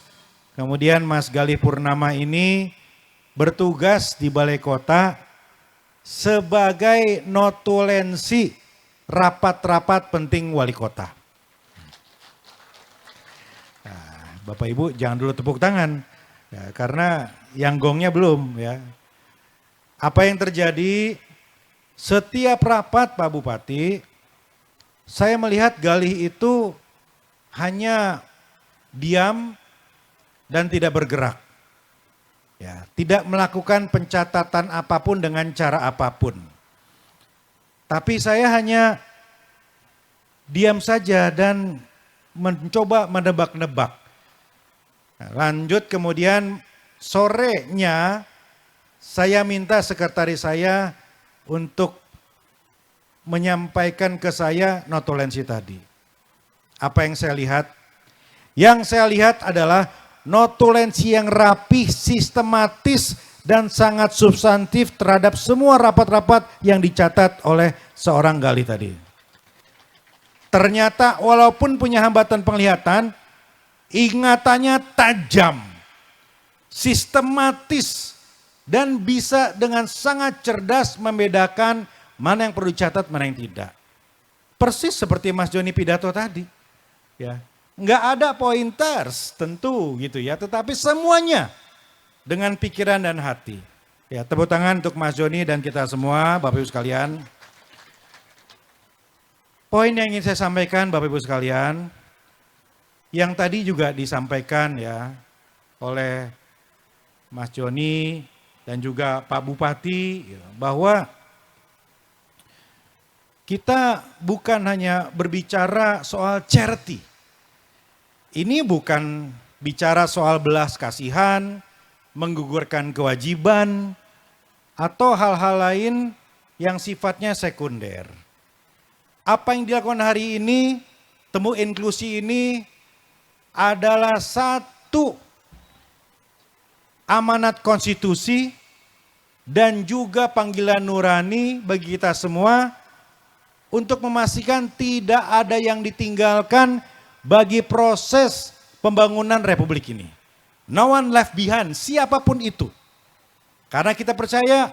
kemudian Mas Galih Purnama ini bertugas di Balai Kota sebagai notulensi rapat-rapat penting wali kota. Nah, Bapak Ibu jangan dulu tepuk tangan, ya, karena yang gongnya belum ya. Apa yang terjadi setiap rapat Pak Bupati, saya melihat Galih itu hanya diam dan tidak bergerak. Ya, tidak melakukan pencatatan apapun dengan cara apapun. Tapi saya hanya diam saja dan mencoba menebak-nebak. Nah, lanjut kemudian sorenya saya minta sekretaris saya untuk menyampaikan ke saya notulensi tadi. Apa yang saya lihat? Yang saya lihat adalah notulensi yang rapi, sistematis, dan sangat substantif terhadap semua rapat-rapat yang dicatat oleh seorang Galih tadi. Ternyata walaupun punya hambatan penglihatan, ingatannya tajam, sistematis, dan bisa dengan sangat cerdas membedakan mana yang perlu dicatat, mana yang tidak. Persis seperti Mas Joni pidato tadi. Ya, nggak ada pointers tentu gitu ya, tetapi semuanya dengan pikiran dan hati. Ya, tepuk tangan untuk Mas Joni dan kita semua, Bapak Ibu sekalian. Poin yang ingin saya sampaikan Bapak Ibu sekalian, yang tadi juga disampaikan ya oleh Mas Joni dan juga Pak Bupati, ya, bahwa kita bukan hanya berbicara soal charity. Ini bukan bicara soal belas kasihan, menggugurkan kewajiban, atau hal-hal lain yang sifatnya sekunder. Apa yang dilakukan hari ini, Temu Inklusi ini adalah satu amanat konstitusi dan juga panggilan nurani bagi kita semua untuk memastikan tidak ada yang ditinggalkan bagi proses pembangunan Republik ini. No one left behind, siapapun itu. Karena kita percaya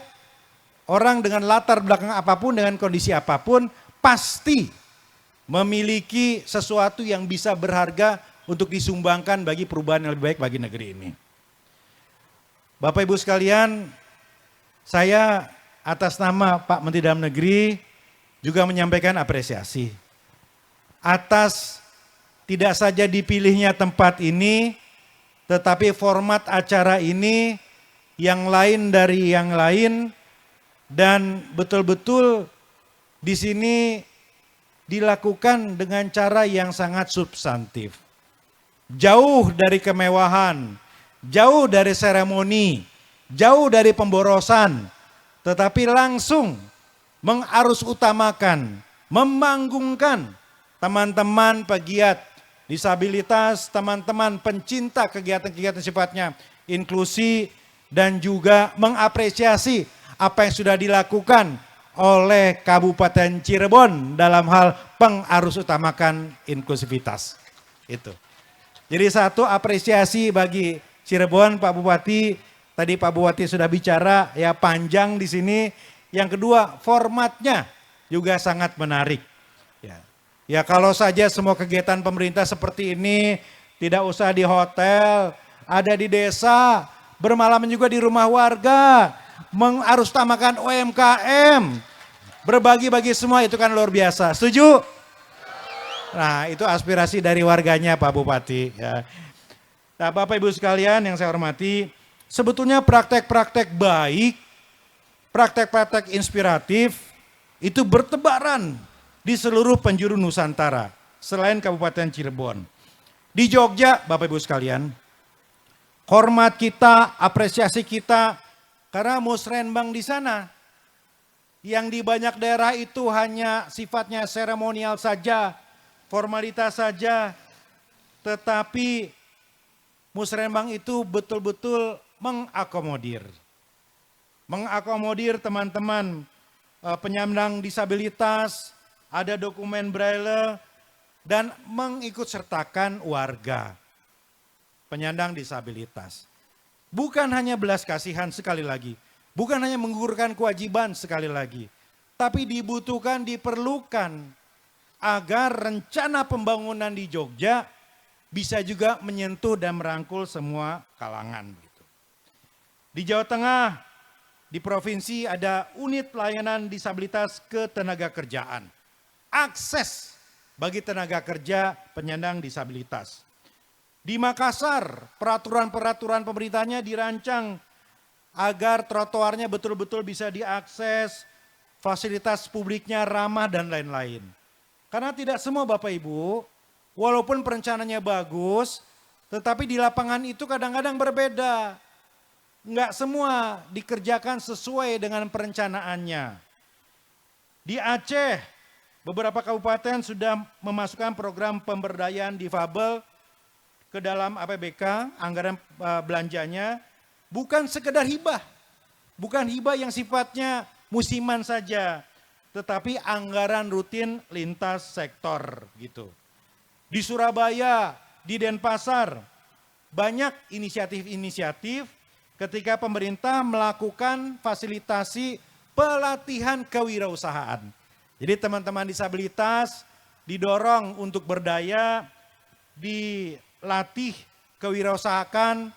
orang dengan latar belakang apapun, dengan kondisi apapun, pasti memiliki sesuatu yang bisa berharga untuk disumbangkan bagi perubahan yang lebih baik bagi negeri ini. Bapak Ibu sekalian, saya atas nama Pak Menteri Dalam Negeri juga menyampaikan apresiasi atas tidak saja dipilihnya tempat ini, tetapi format acara ini yang lain dari yang lain dan betul-betul di sini dilakukan dengan cara yang sangat substantif. Jauh dari kemewahan, jauh dari seremoni, jauh dari pemborosan, tetapi langsung mengarus utamakan, memanggungkan teman-teman pegiat disabilitas, teman-teman pencinta kegiatan-kegiatan sifatnya inklusi, dan juga mengapresiasi apa yang sudah dilakukan oleh Kabupaten Cirebon dalam hal pengarus utamakan inklusivitas. Itu. Jadi satu, apresiasi bagi Cirebon, Pak Bupati. Tadi Pak Bupati sudah bicara ya panjang di sini. Yang kedua, formatnya juga sangat menarik. Ya kalau saja semua kegiatan pemerintah seperti ini tidak usah di hotel, ada di desa, bermalam juga di rumah warga, mengarus utamakan UMKM, berbagi-bagi semua, itu kan luar biasa. Setuju? Nah itu aspirasi dari warganya Pak Bupati. Ya. Nah Bapak Ibu sekalian yang saya hormati, sebetulnya praktek-praktek baik, praktek-praktek inspiratif itu bertebaran di seluruh penjuru Nusantara selain Kabupaten Cirebon. Di Jogja Bapak Ibu sekalian, hormat kita, apresiasi kita karena musrenbang di sana. Yang di banyak daerah itu hanya sifatnya seremonial saja, formalitas saja, tetapi musrenbang itu betul-betul mengakomodir. Mengakomodir teman-teman penyandang disabilitas, ada dokumen braille, dan mengikutsertakan warga penyandang disabilitas. Bukan hanya belas kasihan sekali lagi, bukan hanya menggugurkan kewajiban sekali lagi, tapi dibutuhkan, diperlukan agar rencana pembangunan di Jogja bisa juga menyentuh dan merangkul semua kalangan. Di Jawa Tengah, di provinsi ada unit pelayanan disabilitas ketenagakerjaan. Akses bagi tenaga kerja penyandang disabilitas. Di Makassar, peraturan-peraturan pemerintahnya dirancang agar trotoarnya betul-betul bisa diakses, fasilitas publiknya ramah dan lain-lain. Karena tidak semua Bapak Ibu, walaupun perencanaannya bagus, tetapi di lapangan itu kadang-kadang berbeda. Enggak semua dikerjakan sesuai dengan perencanaannya. Di Aceh, beberapa kabupaten sudah memasukkan program pemberdayaan difabel ke dalam APBK, anggaran belanjanya, bukan sekedar hibah. Bukan hibah yang sifatnya musiman saja, tetapi anggaran rutin lintas sektor gitu. Di Surabaya, di Denpasar, banyak inisiatif-inisiatif ketika pemerintah melakukan fasilitasi pelatihan kewirausahaan. Jadi teman-teman disabilitas didorong untuk berdaya, dilatih kewirausahaan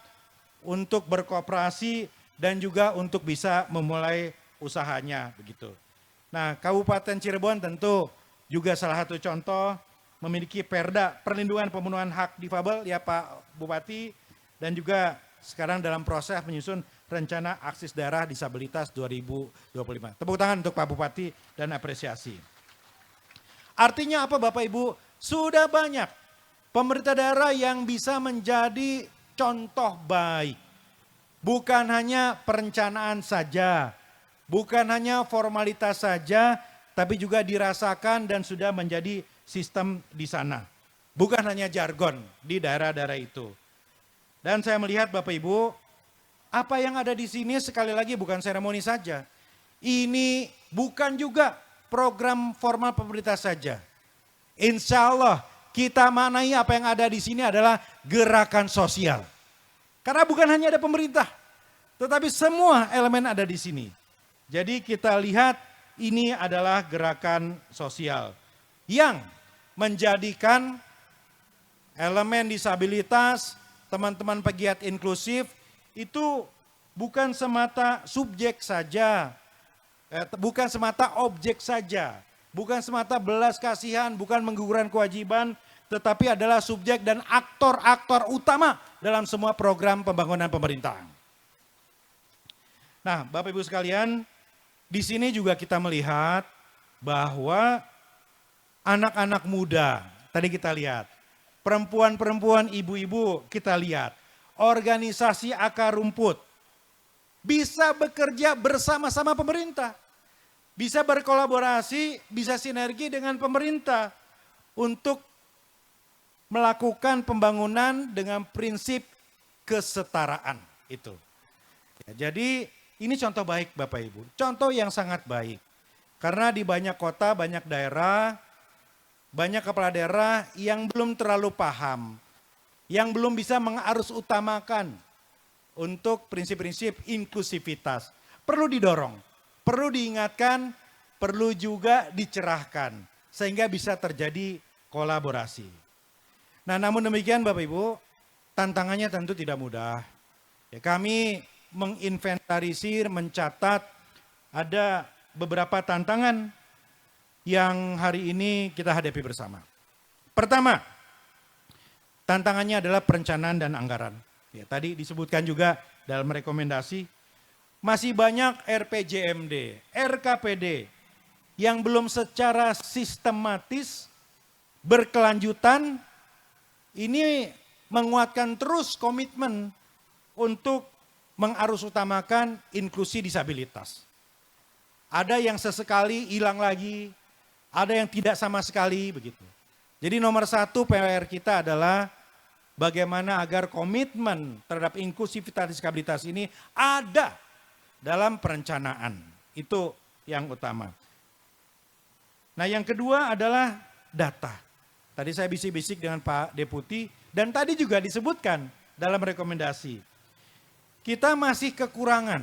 untuk berkooperasi dan juga untuk bisa memulai usahanya begitu. Nah, Kabupaten Cirebon tentu juga salah satu contoh memiliki Perda Perlindungan Pemenuhan Hak Difabel ya Pak Bupati, dan juga sekarang dalam proses menyusun rencana akses daerah disabilitas 2025. Tepuk tangan untuk Pak Bupati dan apresiasi. Artinya apa Bapak Ibu? Sudah banyak pemerintah daerah yang bisa menjadi contoh baik. Bukan hanya perencanaan saja, bukan hanya formalitas saja, tapi juga dirasakan dan sudah menjadi sistem di sana. Bukan hanya jargon di daerah-daerah itu. Dan saya melihat Bapak Ibu, apa yang ada di sini sekali lagi bukan seremoni saja. Ini bukan juga program formal pemerintah saja. Insya Allah kita maknai apa yang ada di sini adalah gerakan sosial. Karena bukan hanya ada pemerintah, tetapi semua elemen ada di sini. Jadi kita lihat ini adalah gerakan sosial yang menjadikan elemen disabilitas, teman-teman pegiat inklusif, itu bukan semata subjek saja, bukan semata objek saja, bukan semata belas kasihan, bukan menggugurkan kewajiban, tetapi adalah subjek dan aktor-aktor utama dalam semua program pembangunan pemerintah. Nah, Bapak Ibu sekalian, di sini juga kita melihat bahwa anak-anak muda, tadi kita lihat, perempuan-perempuan, ibu-ibu kita lihat, organisasi akar rumput, bisa bekerja bersama-sama pemerintah, bisa berkolaborasi, bisa sinergi dengan pemerintah untuk melakukan pembangunan dengan prinsip kesetaraan itu. Ya, jadi ini contoh baik Bapak Ibu, contoh yang sangat baik. Karena di banyak kota, banyak daerah, banyak kepala daerah yang belum terlalu paham, yang belum bisa mengarus utamakan untuk prinsip-prinsip inklusivitas. Perlu didorong, perlu diingatkan, perlu juga dicerahkan, sehingga bisa terjadi kolaborasi. Nah, namun demikian Bapak Ibu, tantangannya tentu tidak mudah. Ya, kami menginventarisir, mencatat ada beberapa tantangan yang hari ini kita hadapi bersama. Pertama, tantangannya adalah perencanaan dan anggaran. Ya, tadi disebutkan juga dalam rekomendasi, masih banyak RPJMD, RKPD yang belum secara sistematis berkelanjutan. Ini menguatkan terus komitmen untuk mengarus utamakan inklusi disabilitas. Ada yang sesekali hilang lagi, ada yang tidak sama sekali begitu. Jadi nomor satu PR kita adalah bagaimana agar komitmen terhadap inklusivitas disabilitas ini ada dalam perencanaan. Itu yang utama. Nah, yang kedua adalah data. Tadi saya bisik-bisik dengan Pak Deputi dan tadi juga disebutkan dalam rekomendasi. Kita masih kekurangan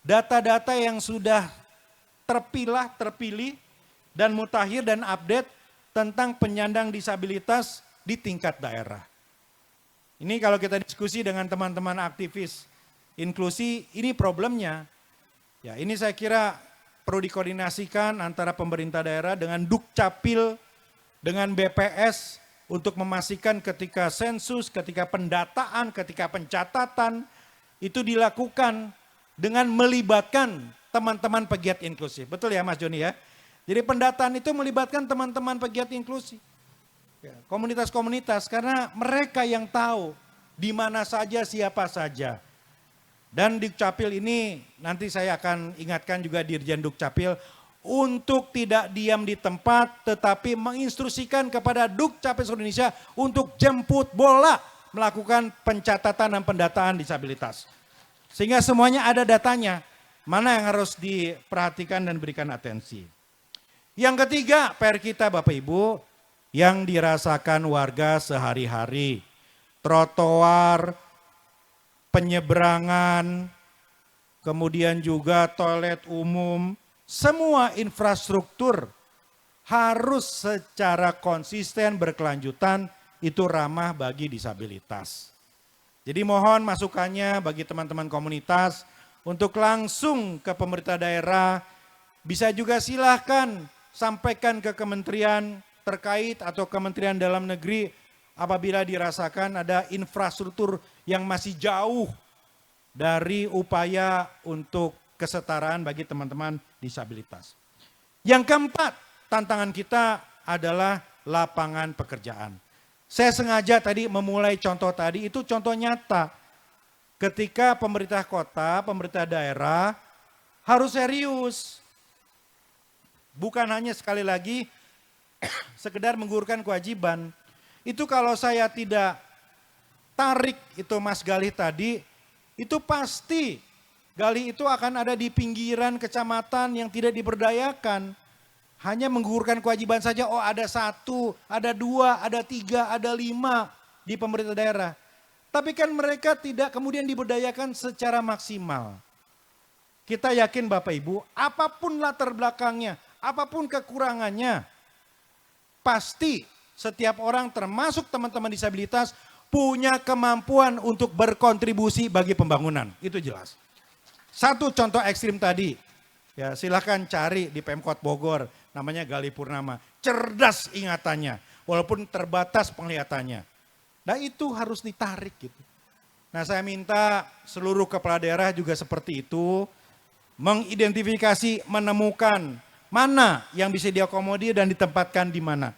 data-data yang sudah terpilih dan mutakhir dan update tentang penyandang disabilitas di tingkat daerah. Ini kalau kita diskusi dengan teman-teman aktivis inklusi, ini problemnya. Ya, ini saya kira perlu dikoordinasikan antara pemerintah daerah dengan Dukcapil, dengan BPS untuk memastikan ketika sensus, ketika pendataan, ketika pencatatan itu dilakukan dengan melibatkan teman-teman pegiat inklusi. Betul ya Mas Joni ya? Jadi pendataan itu melibatkan teman-teman pegiat inklusi. Komunitas-komunitas karena mereka yang tahu di mana saja, siapa saja. Dan Dukcapil ini nanti saya akan ingatkan juga Dirjen Dukcapil untuk tidak diam di tempat tetapi menginstruksikan kepada Dukcapil seluruh Indonesia untuk jemput bola melakukan pencatatan dan pendataan disabilitas. Sehingga semuanya ada datanya, mana yang harus diperhatikan dan berikan atensi. Yang ketiga, PR kita Bapak Ibu, yang dirasakan warga sehari-hari. Trotoar, penyeberangan, kemudian juga toilet umum, semua infrastruktur harus secara konsisten berkelanjutan itu ramah bagi disabilitas. Jadi mohon masukannya bagi teman-teman komunitas untuk langsung ke pemerintah daerah, bisa juga silahkan sampaikan ke kementerian terkait atau Kementerian Dalam Negeri apabila dirasakan ada infrastruktur yang masih jauh dari upaya untuk kesetaraan bagi teman-teman disabilitas. Yang keempat, tantangan kita adalah lapangan pekerjaan. Saya sengaja tadi memulai contoh tadi, itu contoh nyata. Ketika pemerintah kota, pemerintah daerah harus serius. Bukan hanya sekali lagi sekedar menggugurkan kewajiban. Itu kalau saya tidak tarik itu Mas Galih tadi, itu pasti Galih itu akan ada di pinggiran kecamatan yang tidak diberdayakan. Hanya menggugurkan kewajiban saja, oh ada 1, ada 2, ada 3, ada 5 di pemerintah daerah. Tapi kan mereka tidak kemudian diberdayakan secara maksimal. Kita yakin Bapak Ibu, apapun latar belakangnya, apapun kekurangannya, pasti setiap orang termasuk teman-teman disabilitas punya kemampuan untuk berkontribusi bagi pembangunan. Itu jelas. Satu contoh ekstrim tadi, ya silahkan cari di Pemkot Bogor, namanya Galih Purnama. Cerdas ingatannya, walaupun terbatas penglihatannya. Nah itu harus ditarik gitu. Nah saya minta seluruh kepala daerah juga seperti itu, mengidentifikasi, menemukan mana yang bisa diakomodir dan ditempatkan di mana.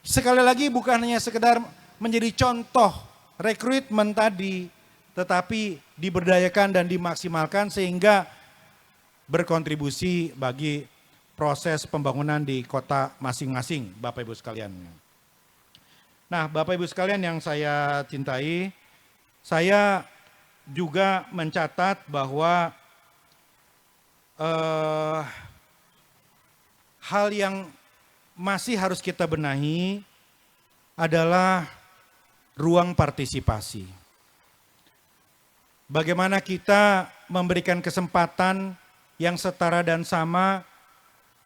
Sekali lagi bukan hanya sekedar menjadi contoh rekrutmen tadi, tetapi diberdayakan dan dimaksimalkan sehingga berkontribusi bagi proses pembangunan di kota masing-masing, Bapak Ibu sekalian. Nah, Bapak Ibu sekalian yang saya cintai, saya juga mencatat bahwa hal yang masih harus kita benahi adalah ruang partisipasi. Bagaimana kita memberikan kesempatan yang setara dan sama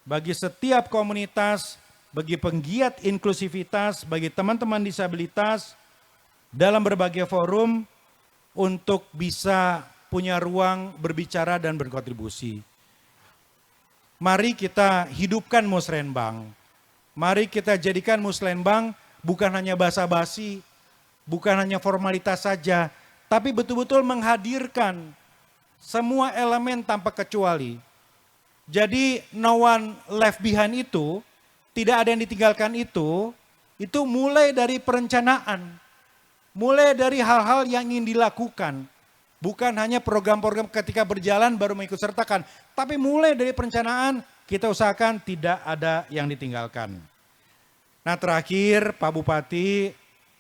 bagi setiap komunitas, bagi penggiat inklusivitas, bagi teman-teman disabilitas dalam berbagai forum untuk bisa punya ruang berbicara dan berkontribusi. Mari kita hidupkan Musrenbang. Mari kita jadikan Musrenbang bukan hanya basa-basi, bukan hanya formalitas saja, tapi betul-betul menghadirkan semua elemen tanpa kecuali. Jadi no one left behind itu, tidak ada yang ditinggalkan itu mulai dari perencanaan, mulai dari hal-hal yang ingin dilakukan. Bukan hanya program-program ketika berjalan baru mengikut sertakan, tapi mulai dari perencanaan kita usahakan tidak ada yang ditinggalkan. Nah terakhir Pak Bupati,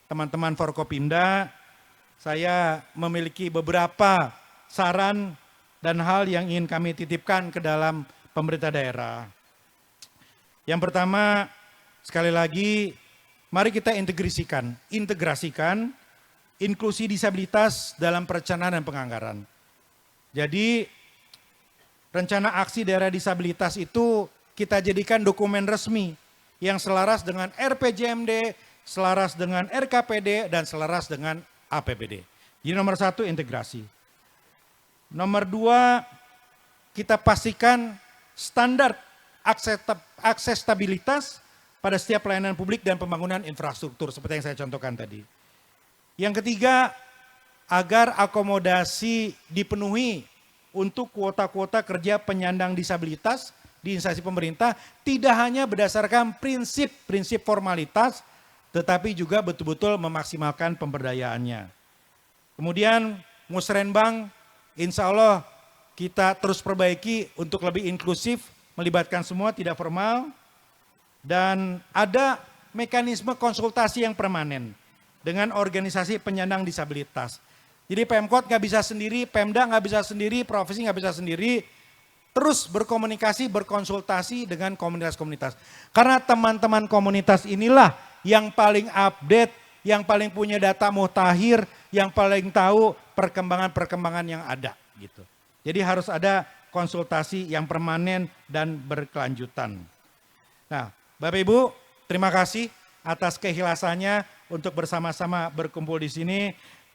teman-teman Forkopimda, saya memiliki beberapa saran dan hal yang ingin kami titipkan ke dalam pemerintah daerah. Yang pertama, sekali lagi, mari kita integrasikan inklusi disabilitas dalam perencanaan dan penganggaran. Jadi, rencana aksi daerah disabilitas itu kita jadikan dokumen resmi yang selaras dengan RPJMD, selaras dengan RKPD, dan selaras dengan APBD. Jadi nomor 1, integrasi. Nomor 2, kita pastikan standar aksesabilitas pada setiap pelayanan publik dan pembangunan infrastruktur seperti yang saya contohkan tadi. Yang ketiga, agar akomodasi dipenuhi untuk kuota-kuota kerja penyandang disabilitas di instansi pemerintah tidak hanya berdasarkan prinsip-prinsip formalitas, tetapi juga betul-betul memaksimalkan pemberdayaannya. Kemudian Musrenbang, insya Allah kita terus perbaiki untuk lebih inklusif, melibatkan semua tidak formal, dan ada mekanisme konsultasi yang permanen dengan organisasi penyandang disabilitas. Jadi Pemkot nggak bisa sendiri, Pemda nggak bisa sendiri, profesi nggak bisa sendiri, terus berkomunikasi, berkonsultasi dengan komunitas-komunitas. Karena teman-teman komunitas inilah yang paling update, yang paling punya data mutakhir, yang paling tahu perkembangan-perkembangan yang ada. Gitu. Jadi harus ada konsultasi yang permanen dan berkelanjutan. Nah, Bapak Ibu, terima kasih atas keikhlasannya untuk bersama-sama berkumpul di sini.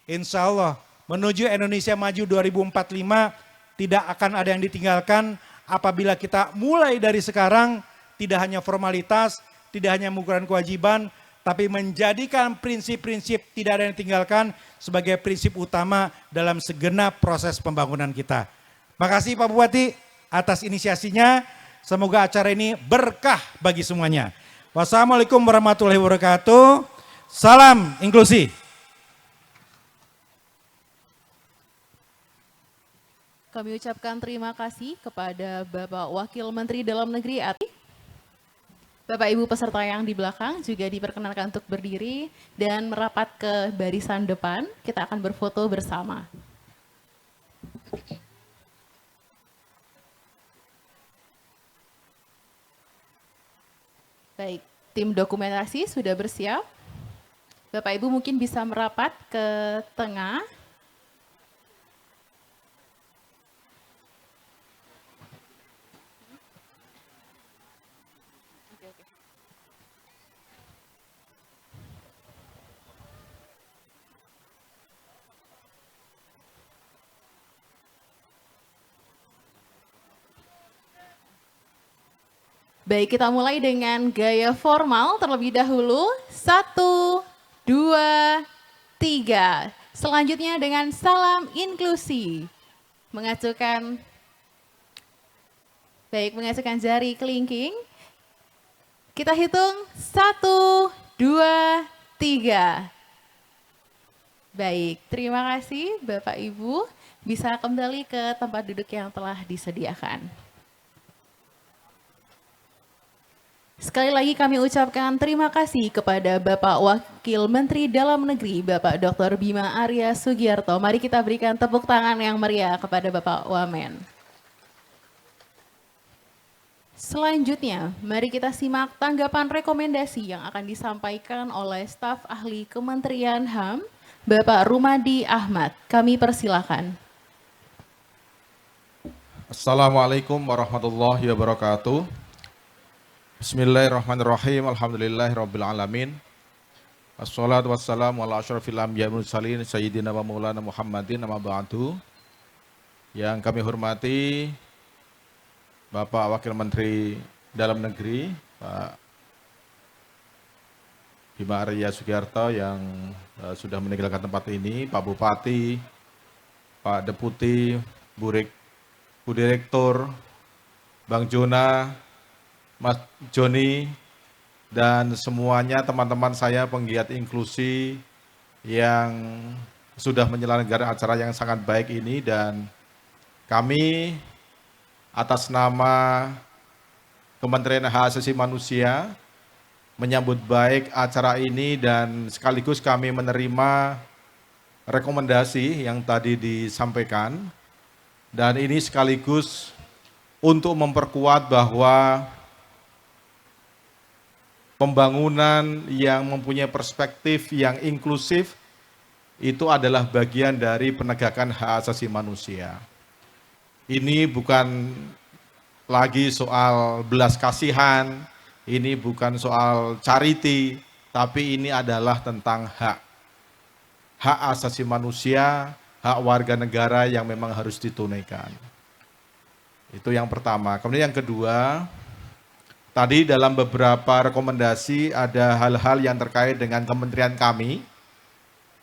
Insya Allah menuju Indonesia Maju 2045 tidak akan ada yang ditinggalkan apabila kita mulai dari sekarang tidak hanya formalitas, tidak hanya mengukuran kewajiban, tapi menjadikan prinsip-prinsip tidak ada yang ditinggalkan sebagai prinsip utama dalam segenap proses pembangunan kita. Makasih Pak Bupati atas inisiasinya. Semoga acara ini berkah bagi semuanya. Wassalamualaikum warahmatullahi wabarakatuh. Salam inklusi. Kami ucapkan terima kasih kepada Bapak Wakil Menteri Dalam Negeri Ati. Bapak Ibu peserta yang di belakang juga diperkenankan untuk berdiri dan merapat ke barisan depan. Kita akan berfoto bersama. Baik, tim dokumentasi sudah bersiap. Bapak Ibu mungkin bisa merapat ke tengah. Baik, kita mulai dengan gaya formal terlebih dahulu. 1, 2, 3. Selanjutnya dengan salam inklusi. Mengacukan jari kelingking. Kita hitung 1, 2, 3. Baik, terima kasih Bapak Ibu. Bisa kembali ke tempat duduk yang telah disediakan. Sekali lagi kami ucapkan terima kasih kepada Bapak Wakil Menteri Dalam Negeri, Bapak Dr. Bima Arya Sugiarto. Mari kita berikan tepuk tangan yang meriah kepada Bapak Wamen. Selanjutnya, mari kita simak tanggapan rekomendasi yang akan disampaikan oleh staf ahli Kementerian HAM, Bapak Rumadi Ahmad. Kami persilakan. Assalamualaikum warahmatullahi wabarakatuh. Bismillahirrahmanirrahim. Alhamdulillahirrabbilalamin. Assalatu wassalamu ala asyrafil anbiya'i wal mursalin sayyidina wa maulana Muhammadin amma ba'du. Yang kami hormati Bapak Wakil Menteri Dalam Negeri, Pak Bima Arya Sugiarto yang sudah meninggalkan tempat ini, Pak Bupati, Pak Deputi, Bu Direktur, Bang Jona, Mas Joni, dan semuanya teman-teman saya penggiat inklusi yang sudah menyelenggarakan acara yang sangat baik ini, dan kami atas nama Kementerian Hak Asasi Manusia menyambut baik acara ini dan sekaligus kami menerima rekomendasi yang tadi disampaikan, dan ini sekaligus untuk memperkuat bahwa pembangunan yang mempunyai perspektif yang inklusif itu adalah bagian dari penegakan hak asasi manusia. Ini bukan lagi soal belas kasihan, ini bukan soal charity, tapi ini adalah tentang hak asasi manusia, hak warga negara yang memang harus ditunaikan. Itu yang pertama. Kemudian yang kedua, tadi dalam beberapa rekomendasi ada hal-hal yang terkait dengan kementerian kami.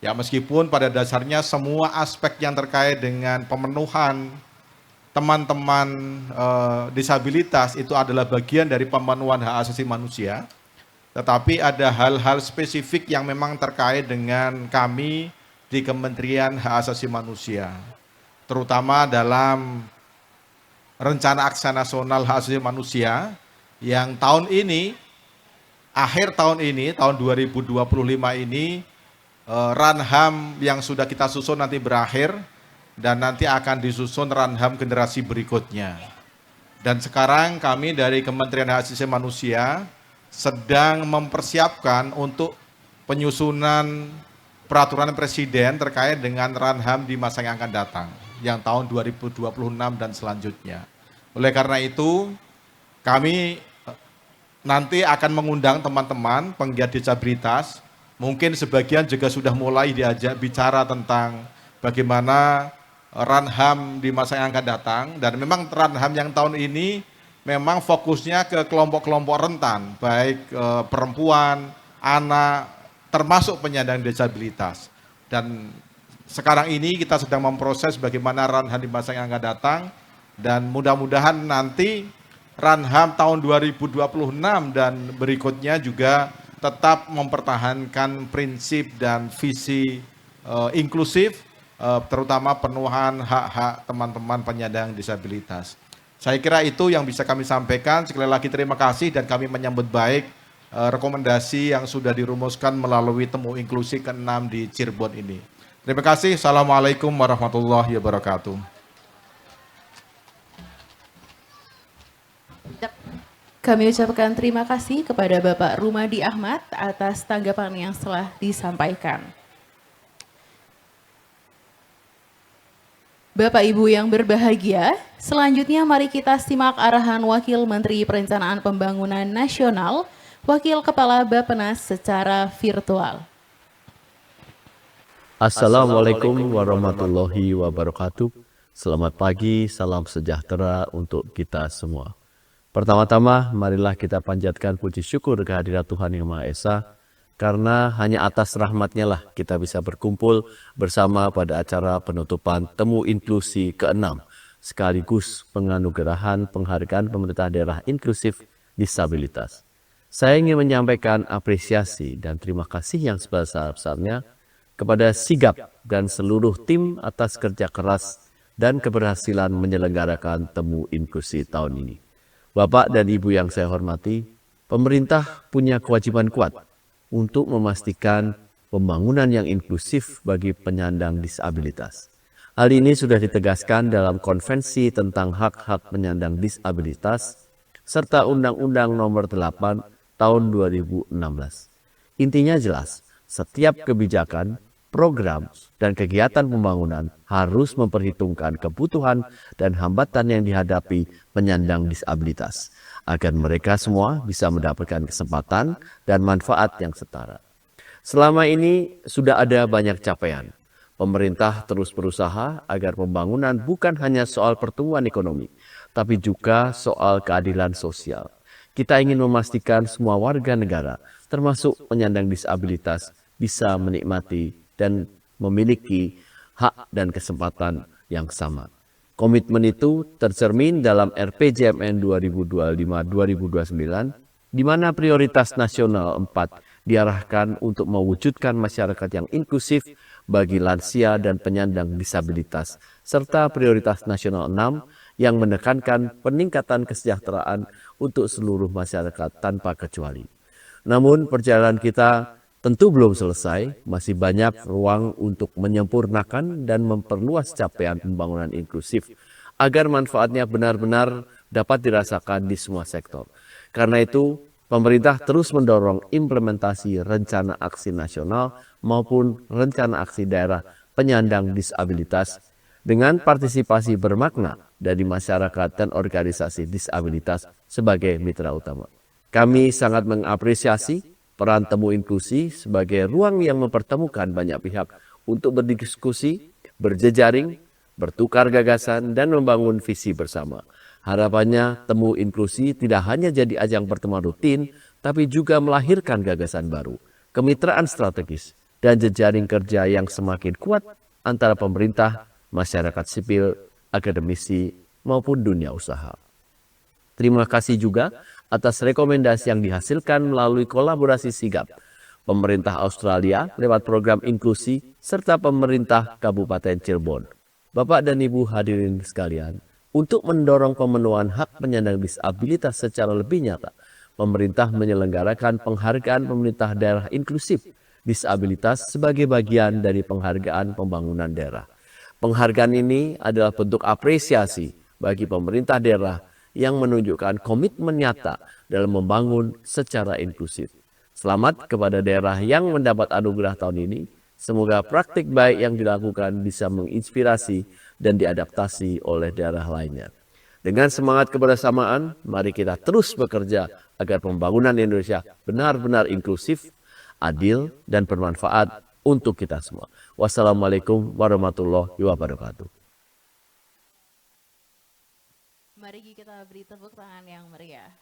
Ya, meskipun pada dasarnya semua aspek yang terkait dengan pemenuhan teman-teman disabilitas itu adalah bagian dari pemenuhan hak asasi manusia. Tetapi ada hal-hal spesifik yang memang terkait dengan kami di Kementerian Hak Asasi Manusia. Terutama dalam Rencana Aksi Nasional Hak Asasi Manusia yang tahun ini, akhir tahun ini, tahun 2025 ini, Ranham yang sudah kita susun nanti berakhir, dan nanti akan disusun Ranham generasi berikutnya. Dan sekarang kami dari Kementerian Hak Asasi Manusia sedang mempersiapkan untuk penyusunan peraturan presiden terkait dengan Ranham di masa yang akan datang, yang tahun 2026 dan selanjutnya. Oleh karena itu, kami nanti akan mengundang teman-teman penggiat disabilitas, mungkin sebagian juga sudah mulai diajak bicara tentang bagaimana Ranham di masa yang akan datang, dan memang Ranham yang tahun ini memang fokusnya ke kelompok-kelompok rentan, baik perempuan, anak, termasuk penyandang disabilitas. Dan sekarang ini kita sedang memproses bagaimana Ranham di masa yang akan datang, dan mudah-mudahan nanti Ranham tahun 2026 dan berikutnya juga tetap mempertahankan prinsip dan visi inklusif, terutama penuhan hak-hak teman-teman penyandang disabilitas. Saya kira itu yang bisa kami sampaikan. Sekali lagi terima kasih, dan kami menyambut baik rekomendasi yang sudah dirumuskan melalui temu inklusi ke-6 di Cirebon ini. Terima kasih. Assalamualaikum warahmatullahi wabarakatuh. Kami ucapkan terima kasih kepada Bapak Rumadi Ahmad atas tanggapan yang telah disampaikan. Bapak Ibu yang berbahagia, selanjutnya mari kita simak arahan Wakil Menteri Perencanaan Pembangunan Nasional, Wakil Kepala Bappenas secara virtual. Assalamualaikum warahmatullahi wabarakatuh. Selamat pagi, salam sejahtera untuk kita semua. Pertama-tama, marilah kita panjatkan puji syukur kehadirat Tuhan Yang Maha Esa, karena hanya atas rahmat-Nya lah kita bisa berkumpul bersama pada acara penutupan Temu Inklusi ke-6, sekaligus penganugerahan penghargaan pemerintah daerah inklusif disabilitas. Saya ingin menyampaikan apresiasi dan terima kasih yang sebesar-besarnya kepada Sigap dan seluruh tim atas kerja keras dan keberhasilan menyelenggarakan Temu Inklusi tahun ini. Bapak dan Ibu yang saya hormati, pemerintah punya kewajiban kuat untuk memastikan pembangunan yang inklusif bagi penyandang disabilitas. Hal ini sudah ditegaskan dalam Konvensi tentang Hak-Hak Penyandang Disabilitas serta Undang-Undang Nomor 8 Tahun 2016. Intinya jelas, setiap kebijakan, program, dan kegiatan pembangunan harus memperhitungkan kebutuhan dan hambatan yang dihadapi penyandang disabilitas, agar mereka semua bisa mendapatkan kesempatan dan manfaat yang setara. Selama ini sudah ada banyak capaian. Pemerintah terus berusaha agar pembangunan bukan hanya soal pertumbuhan ekonomi, tapi juga soal keadilan sosial. Kita ingin memastikan semua warga negara, termasuk penyandang disabilitas, bisa menikmati dan memiliki hak dan kesempatan yang sama. Komitmen itu tercermin dalam RPJMN 2025-2029, di mana prioritas nasional 4 diarahkan untuk mewujudkan masyarakat yang inklusif bagi lansia dan penyandang disabilitas, serta prioritas nasional 6 yang menekankan peningkatan kesejahteraan untuk seluruh masyarakat tanpa kecuali. Namun perjalanan kita tentu belum selesai, masih banyak ruang untuk menyempurnakan dan memperluas capaian pembangunan inklusif agar manfaatnya benar-benar dapat dirasakan di semua sektor. Karena itu, pemerintah terus mendorong implementasi rencana aksi nasional maupun rencana aksi daerah penyandang disabilitas dengan partisipasi bermakna dari masyarakat dan organisasi disabilitas sebagai mitra utama. Kami sangat mengapresiasi peran Temu Inklusi sebagai ruang yang mempertemukan banyak pihak untuk berdiskusi, berjejaring, bertukar gagasan, dan membangun visi bersama. Harapannya Temu Inklusi tidak hanya jadi ajang pertemuan rutin, tapi juga melahirkan gagasan baru, kemitraan strategis, dan jejaring kerja yang semakin kuat antara pemerintah, masyarakat sipil, akademisi, maupun dunia usaha. Terima kasih juga atas rekomendasi yang dihasilkan melalui kolaborasi Sigap, pemerintah Australia lewat program inklusi, serta pemerintah Kabupaten Cirebon. Bapak dan Ibu hadirin sekalian, untuk mendorong pemenuhan hak penyandang disabilitas secara lebih nyata, pemerintah menyelenggarakan penghargaan pemerintah daerah inklusif disabilitas sebagai bagian dari penghargaan pembangunan daerah. Penghargaan ini adalah bentuk apresiasi bagi pemerintah daerah yang menunjukkan komitmen nyata dalam membangun secara inklusif. Selamat kepada daerah yang mendapat anugerah tahun ini. Semoga praktik baik yang dilakukan bisa menginspirasi dan diadaptasi oleh daerah lainnya. Dengan semangat kebersamaan, mari kita terus bekerja agar pembangunan Indonesia benar-benar inklusif, adil, dan bermanfaat untuk kita semua. Wassalamualaikum warahmatullahi wabarakatuh. Mari kita beri tepuk tangan yang meriah.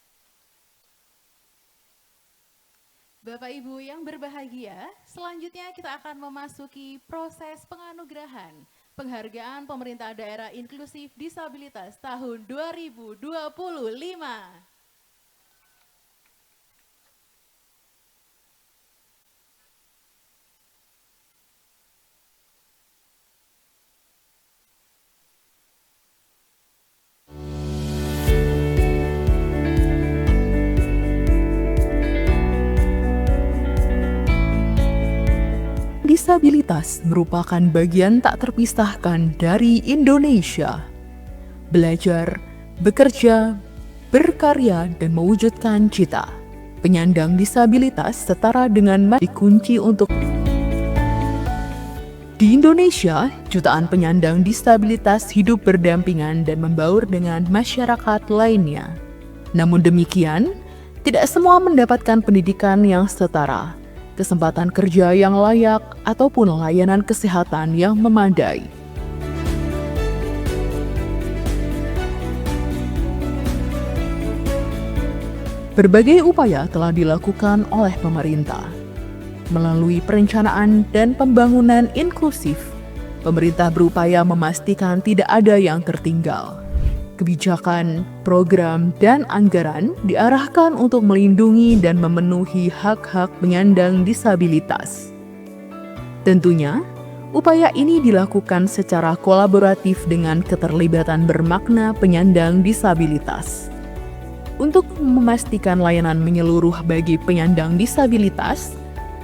Bapak Ibu yang berbahagia, selanjutnya kita akan memasuki proses penganugerahan penghargaan pemerintah daerah inklusif disabilitas tahun 2025. Disabilitas merupakan bagian tak terpisahkan dari Indonesia. Belajar, bekerja, berkarya, dan mewujudkan cita. Penyandang disabilitas setara dengan kunci untuk di Indonesia, jutaan penyandang disabilitas hidup berdampingan dan membaur dengan masyarakat lainnya. Namun demikian, tidak semua mendapatkan pendidikan yang setara, kesempatan kerja yang layak, ataupun layanan kesehatan yang memadai. Berbagai upaya telah dilakukan oleh pemerintah. Melalui perencanaan dan pembangunan inklusif, pemerintah berupaya memastikan tidak ada yang tertinggal. Kebijakan, program, dan anggaran diarahkan untuk melindungi dan memenuhi hak-hak penyandang disabilitas. Tentunya, upaya ini dilakukan secara kolaboratif dengan keterlibatan bermakna penyandang disabilitas. Untuk memastikan layanan menyeluruh bagi penyandang disabilitas,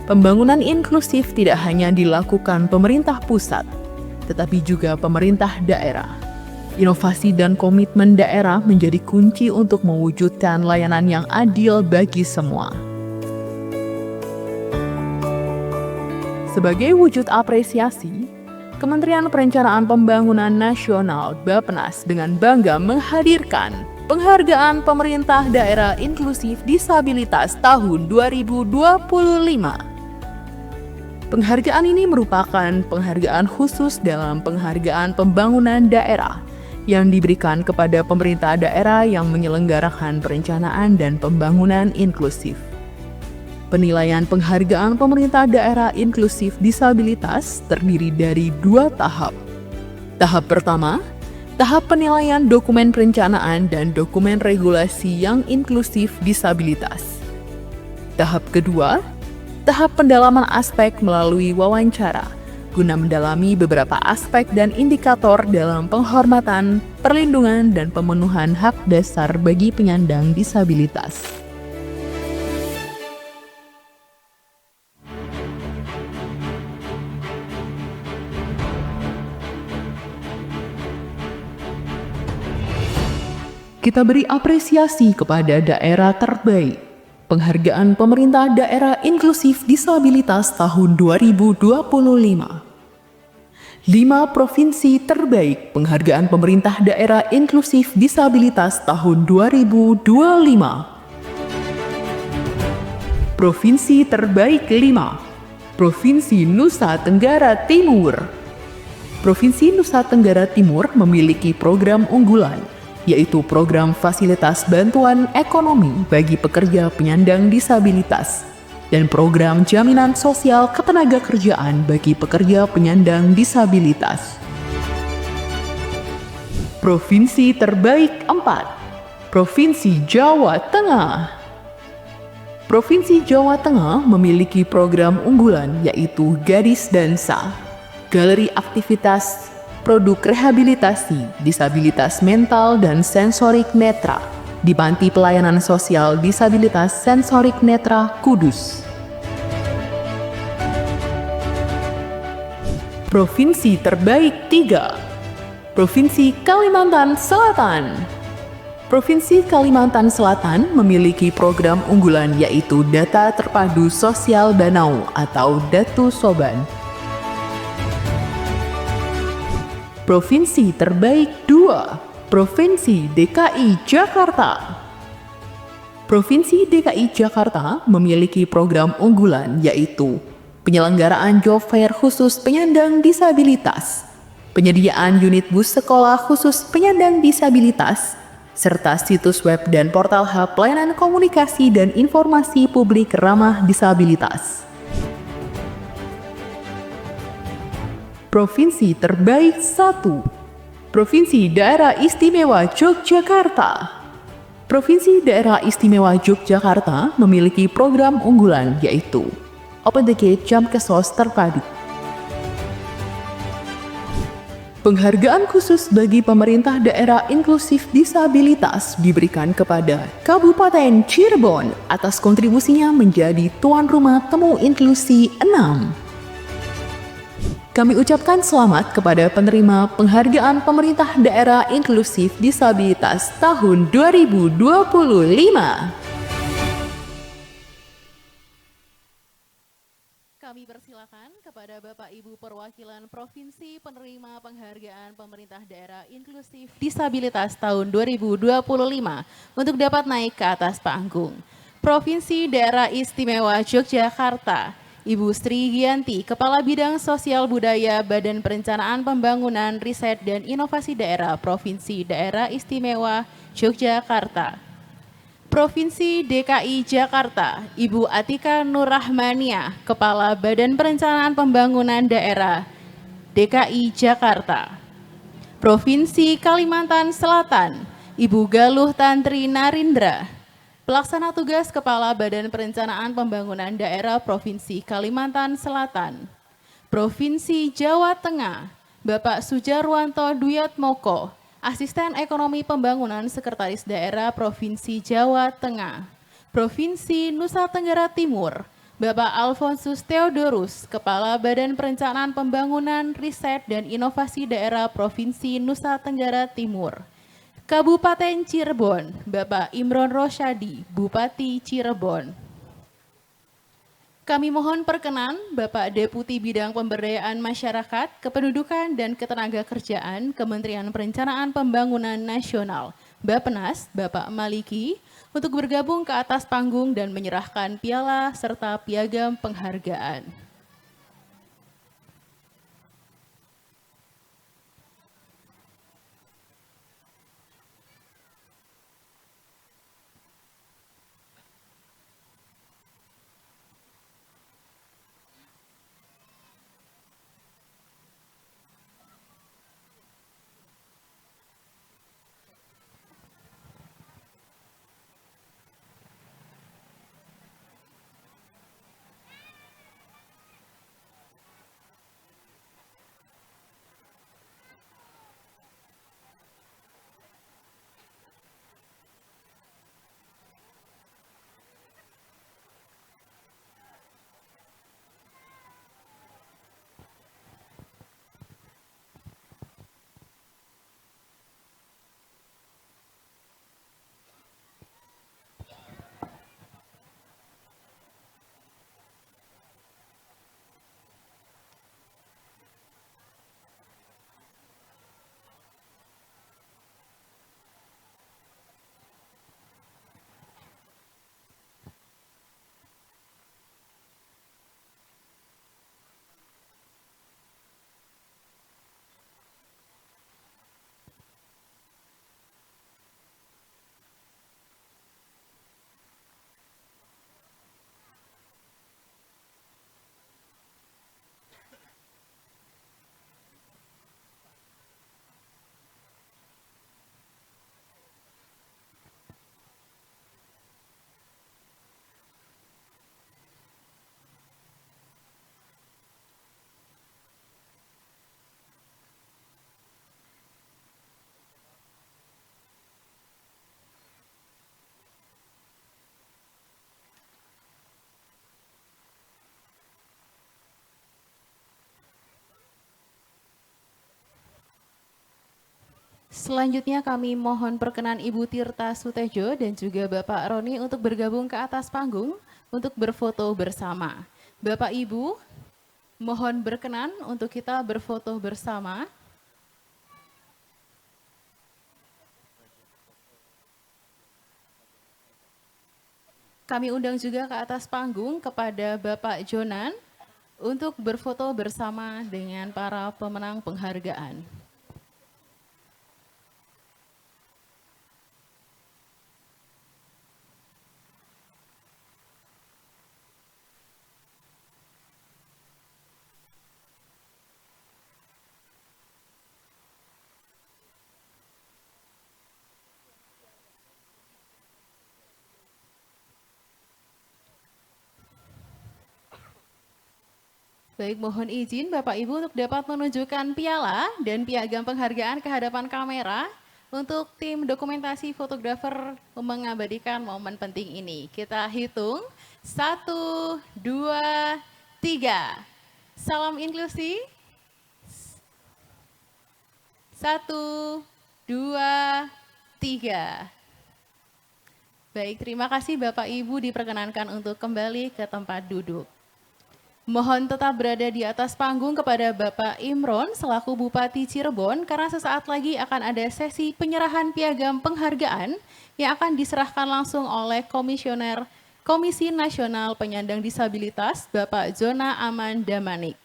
pembangunan inklusif tidak hanya dilakukan pemerintah pusat, tetapi juga pemerintah daerah. Inovasi dan komitmen daerah menjadi kunci untuk mewujudkan layanan yang adil bagi semua. Sebagai wujud apresiasi, Kementerian Perencanaan Pembangunan Nasional Bappenas dengan bangga menghadirkan Penghargaan Pemerintah Daerah Inklusif Disabilitas tahun 2025. Penghargaan ini merupakan penghargaan khusus dalam penghargaan pembangunan daerah yang diberikan kepada pemerintah daerah yang menyelenggarakan perencanaan dan pembangunan inklusif. Penilaian penghargaan pemerintah daerah inklusif disabilitas terdiri dari 2 tahap. Tahap pertama, tahap penilaian dokumen perencanaan dan dokumen regulasi yang inklusif disabilitas. Tahap kedua, tahap pendalaman aspek melalui wawancara, guna mendalami beberapa aspek dan indikator dalam penghormatan, perlindungan, dan pemenuhan hak dasar bagi penyandang disabilitas. Kita beri apresiasi kepada daerah terbaik. Penghargaan Pemerintah Daerah Inklusif Disabilitas tahun 2025. 5 provinsi terbaik Penghargaan Pemerintah Daerah Inklusif Disabilitas tahun 2025. Provinsi terbaik 5. Provinsi Nusa Tenggara Timur. Provinsi Nusa Tenggara Timur memiliki program unggulan, yaitu program fasilitas bantuan ekonomi bagi pekerja penyandang disabilitas dan program jaminan sosial ketenagakerjaan bagi pekerja penyandang disabilitas. Provinsi terbaik 4, Provinsi Jawa Tengah. Provinsi Jawa Tengah memiliki program unggulan yaitu Gadis Dansa, Galeri Aktivitas, Produk Rehabilitasi, Disabilitas Mental dan Sensorik Netra di Panti Pelayanan Sosial Disabilitas Sensorik Netra Kudus. Provinsi terbaik 3, Provinsi Kalimantan Selatan. Provinsi Kalimantan Selatan memiliki program unggulan yaitu Data Terpadu Sosial Danau atau Datu Soban. Provinsi terbaik 2, Provinsi DKI Jakarta. Provinsi DKI Jakarta memiliki program unggulan yaitu penyelenggaraan job fair khusus penyandang disabilitas, penyediaan unit bus sekolah khusus penyandang disabilitas, serta situs web dan portal hub pelayanan komunikasi dan informasi publik ramah disabilitas. Provinsi terbaik 1, Provinsi Daerah Istimewa Yogyakarta. Provinsi Daerah Istimewa Yogyakarta memiliki program unggulan yaitu Open the Gate Jamkesos Terpadu. Penghargaan khusus bagi pemerintah daerah inklusif disabilitas diberikan kepada Kabupaten Cirebon atas kontribusinya menjadi tuan rumah Temu Inklusi 6. Kami ucapkan selamat kepada penerima Penghargaan Pemerintah Daerah Inklusif Disabilitas tahun 2025. Kami persilakan kepada Bapak Ibu perwakilan Provinsi penerima Penghargaan Pemerintah Daerah Inklusif Disabilitas tahun 2025 untuk dapat naik ke atas panggung. Provinsi Daerah Istimewa Yogyakarta, Ibu Sri Giyanti, Kepala Bidang Sosial Budaya Badan Perencanaan Pembangunan Riset dan Inovasi Daerah Provinsi Daerah Istimewa Yogyakarta. Provinsi DKI Jakarta, Ibu Atika Nurrahmania, Kepala Badan Perencanaan Pembangunan Daerah DKI Jakarta. Provinsi Kalimantan Selatan, Ibu Galuh Tantri Narindra, Pelaksana Tugas Kepala Badan Perencanaan Pembangunan Daerah Provinsi Kalimantan Selatan. Provinsi Jawa Tengah, Bapak Sujarwanto Duyatmoko, Asisten Ekonomi Pembangunan Sekretaris Daerah Provinsi Jawa Tengah. Provinsi Nusa Tenggara Timur, Bapak Alfonsus Theodorus, Kepala Badan Perencanaan Pembangunan, Riset dan Inovasi Daerah Provinsi Nusa Tenggara Timur. Kabupaten Cirebon, Bapak Imron Rosyadi, Bupati Cirebon. Kami mohon perkenan Bapak Deputi Bidang Pemberdayaan Masyarakat, Kependudukan dan Ketenagakerjaan Kementerian Perencanaan Pembangunan Nasional, Bappenas, Bapak Maliki, untuk bergabung ke atas panggung dan menyerahkan piala serta piagam penghargaan. Selanjutnya kami mohon perkenan Ibu Tirta Sutejo dan juga Bapak Roni untuk bergabung ke atas panggung untuk berfoto bersama. Bapak Ibu, mohon berkenan untuk kita berfoto bersama. Kami undang juga ke atas panggung kepada Bapak Jonan untuk berfoto bersama dengan para pemenang penghargaan. Baik, mohon izin Bapak Ibu untuk dapat menunjukkan piala dan piagam penghargaan ke hadapan kamera untuk tim dokumentasi fotografer mengabadikan momen penting ini. Kita hitung, 1, 2, 3. Salam inklusi. 1, 2, 3. Baik, terima kasih Bapak Ibu diperkenankan untuk kembali ke tempat duduk. Mohon tetap berada di atas panggung kepada Bapak Imron selaku Bupati Cirebon karena sesaat lagi akan ada sesi penyerahan piagam penghargaan yang akan diserahkan langsung oleh Komisioner Komisi Nasional Penyandang Disabilitas Bapak Zona Aman Damanik.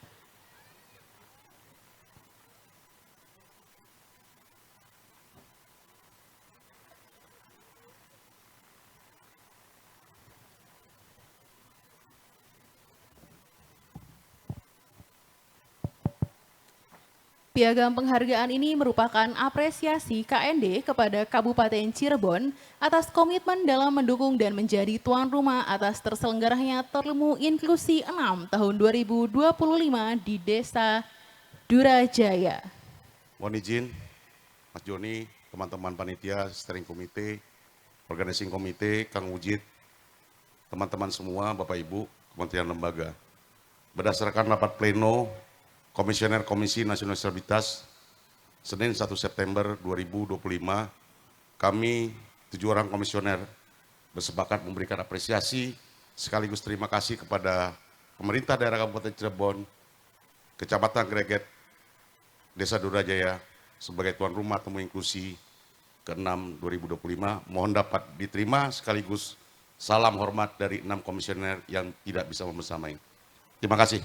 Piagam penghargaan ini merupakan apresiasi KND kepada Kabupaten Cirebon atas komitmen dalam mendukung dan menjadi tuan rumah atas terselenggaranya Temu Inklusi 6 tahun 2025 di Desa Durajaya. Mohon izin, Mas Joni, teman-teman panitia, steering komite, organizing komite, Kang Wujid, teman-teman semua, Bapak Ibu, Kementerian Lembaga. Berdasarkan rapat pleno Komisioner Komisi Nasional Disabilitas Senin 1 September 2025, kami 7 orang komisioner bersepakat memberikan apresiasi sekaligus terima kasih kepada pemerintah daerah Kabupaten Cirebon, Kecamatan Greget, Desa Durajaya sebagai tuan rumah Temu Inklusi ke-6 2025. Mohon dapat diterima sekaligus salam hormat dari 6 komisioner yang tidak bisa membersamai. Terima kasih.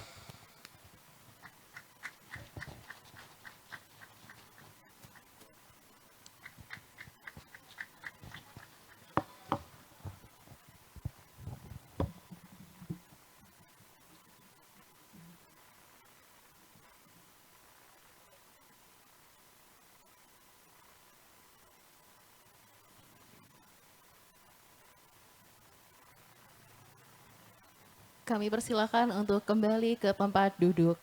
Kami persilakan untuk kembali ke tempat duduk.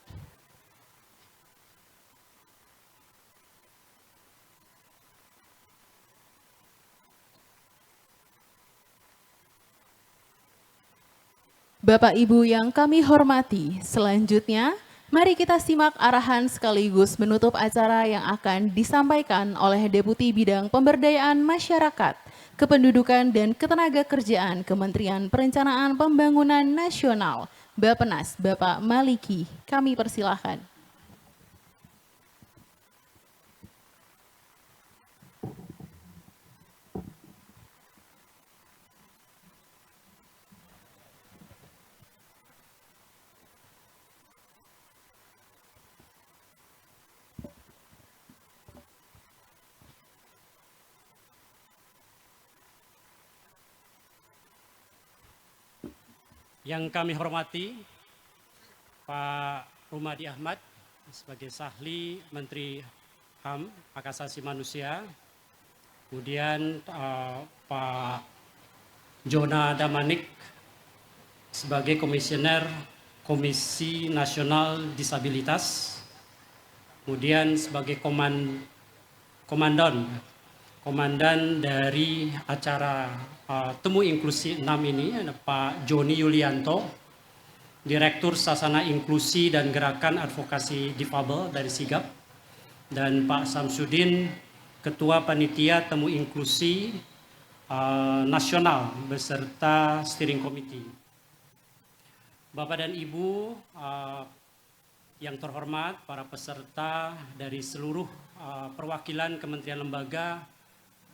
Bapak Ibu yang kami hormati, selanjutnya mari kita simak arahan sekaligus menutup acara yang akan disampaikan oleh Deputi Bidang Pemberdayaan Masyarakat, Kependudukan dan Ketenagakerjaan Kementerian Perencanaan Pembangunan Nasional, Bappenas, Bapak Maliki. Kami persilahkan. Yang kami hormati Pak Rumadi Ahmad sebagai Sahli Menteri HAM, Hak Asasi Manusia, kemudian Pak Jona Damanik sebagai Komisioner Komisi Nasional Disabilitas, kemudian sebagai komandan dari acara Temu Inklusi 6 ini ada Pak Joni Yulianto, Direktur Sasana Inklusi dan Gerakan Advokasi Difabel dari Sigap, dan Pak Samsudin, Ketua Panitia Temu Inklusi Nasional beserta Steering Committee. Bapak dan Ibu yang terhormat, para peserta dari seluruh perwakilan kementerian lembaga,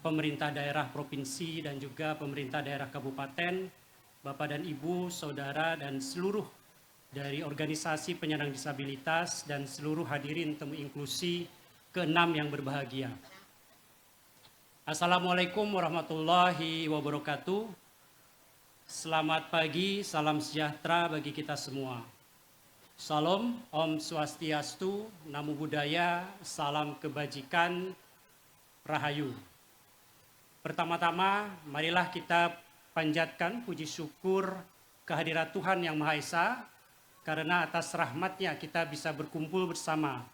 pemerintah daerah provinsi dan juga pemerintah daerah kabupaten, Bapak dan Ibu, saudara dan seluruh dari organisasi penyandang disabilitas dan seluruh hadirin Temu Inklusi ke-6 yang berbahagia. Assalamualaikum warahmatullahi wabarakatuh. Selamat pagi, salam sejahtera bagi kita semua. Salam, Om Swastiastu, Namo Buddhaya, salam kebajikan, Rahayu. Pertama-tama, marilah kita panjatkan puji syukur kehadirat Tuhan Yang Maha Esa, karena atas rahmat-Nya kita bisa berkumpul bersama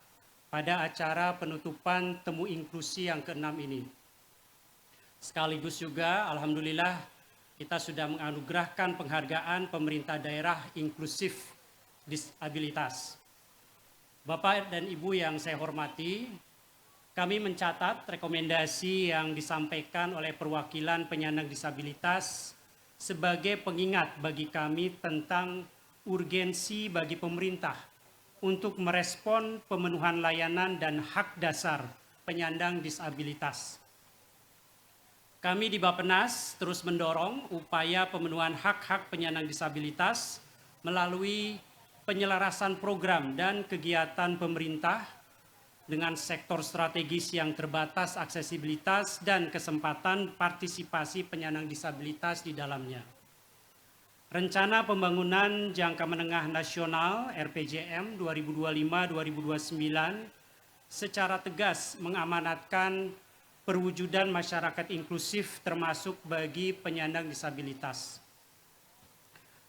pada acara penutupan Temu Inklusi yang ke-6 ini. Sekaligus juga, alhamdulillah, kita sudah menganugerahkan penghargaan pemerintah daerah inklusif disabilitas. Bapak dan Ibu yang saya hormati, kami mencatat rekomendasi yang disampaikan oleh perwakilan penyandang disabilitas sebagai pengingat bagi kami tentang urgensi bagi pemerintah untuk merespon pemenuhan layanan dan hak dasar penyandang disabilitas. Kami di Bappenas terus mendorong upaya pemenuhan hak-hak penyandang disabilitas melalui penyelarasan program dan kegiatan pemerintah dengan sektor strategis yang terbatas aksesibilitas dan kesempatan partisipasi penyandang disabilitas di dalamnya. Rencana Pembangunan Jangka Menengah Nasional RPJM 2025-2029 secara tegas mengamanatkan perwujudan masyarakat inklusif termasuk bagi penyandang disabilitas.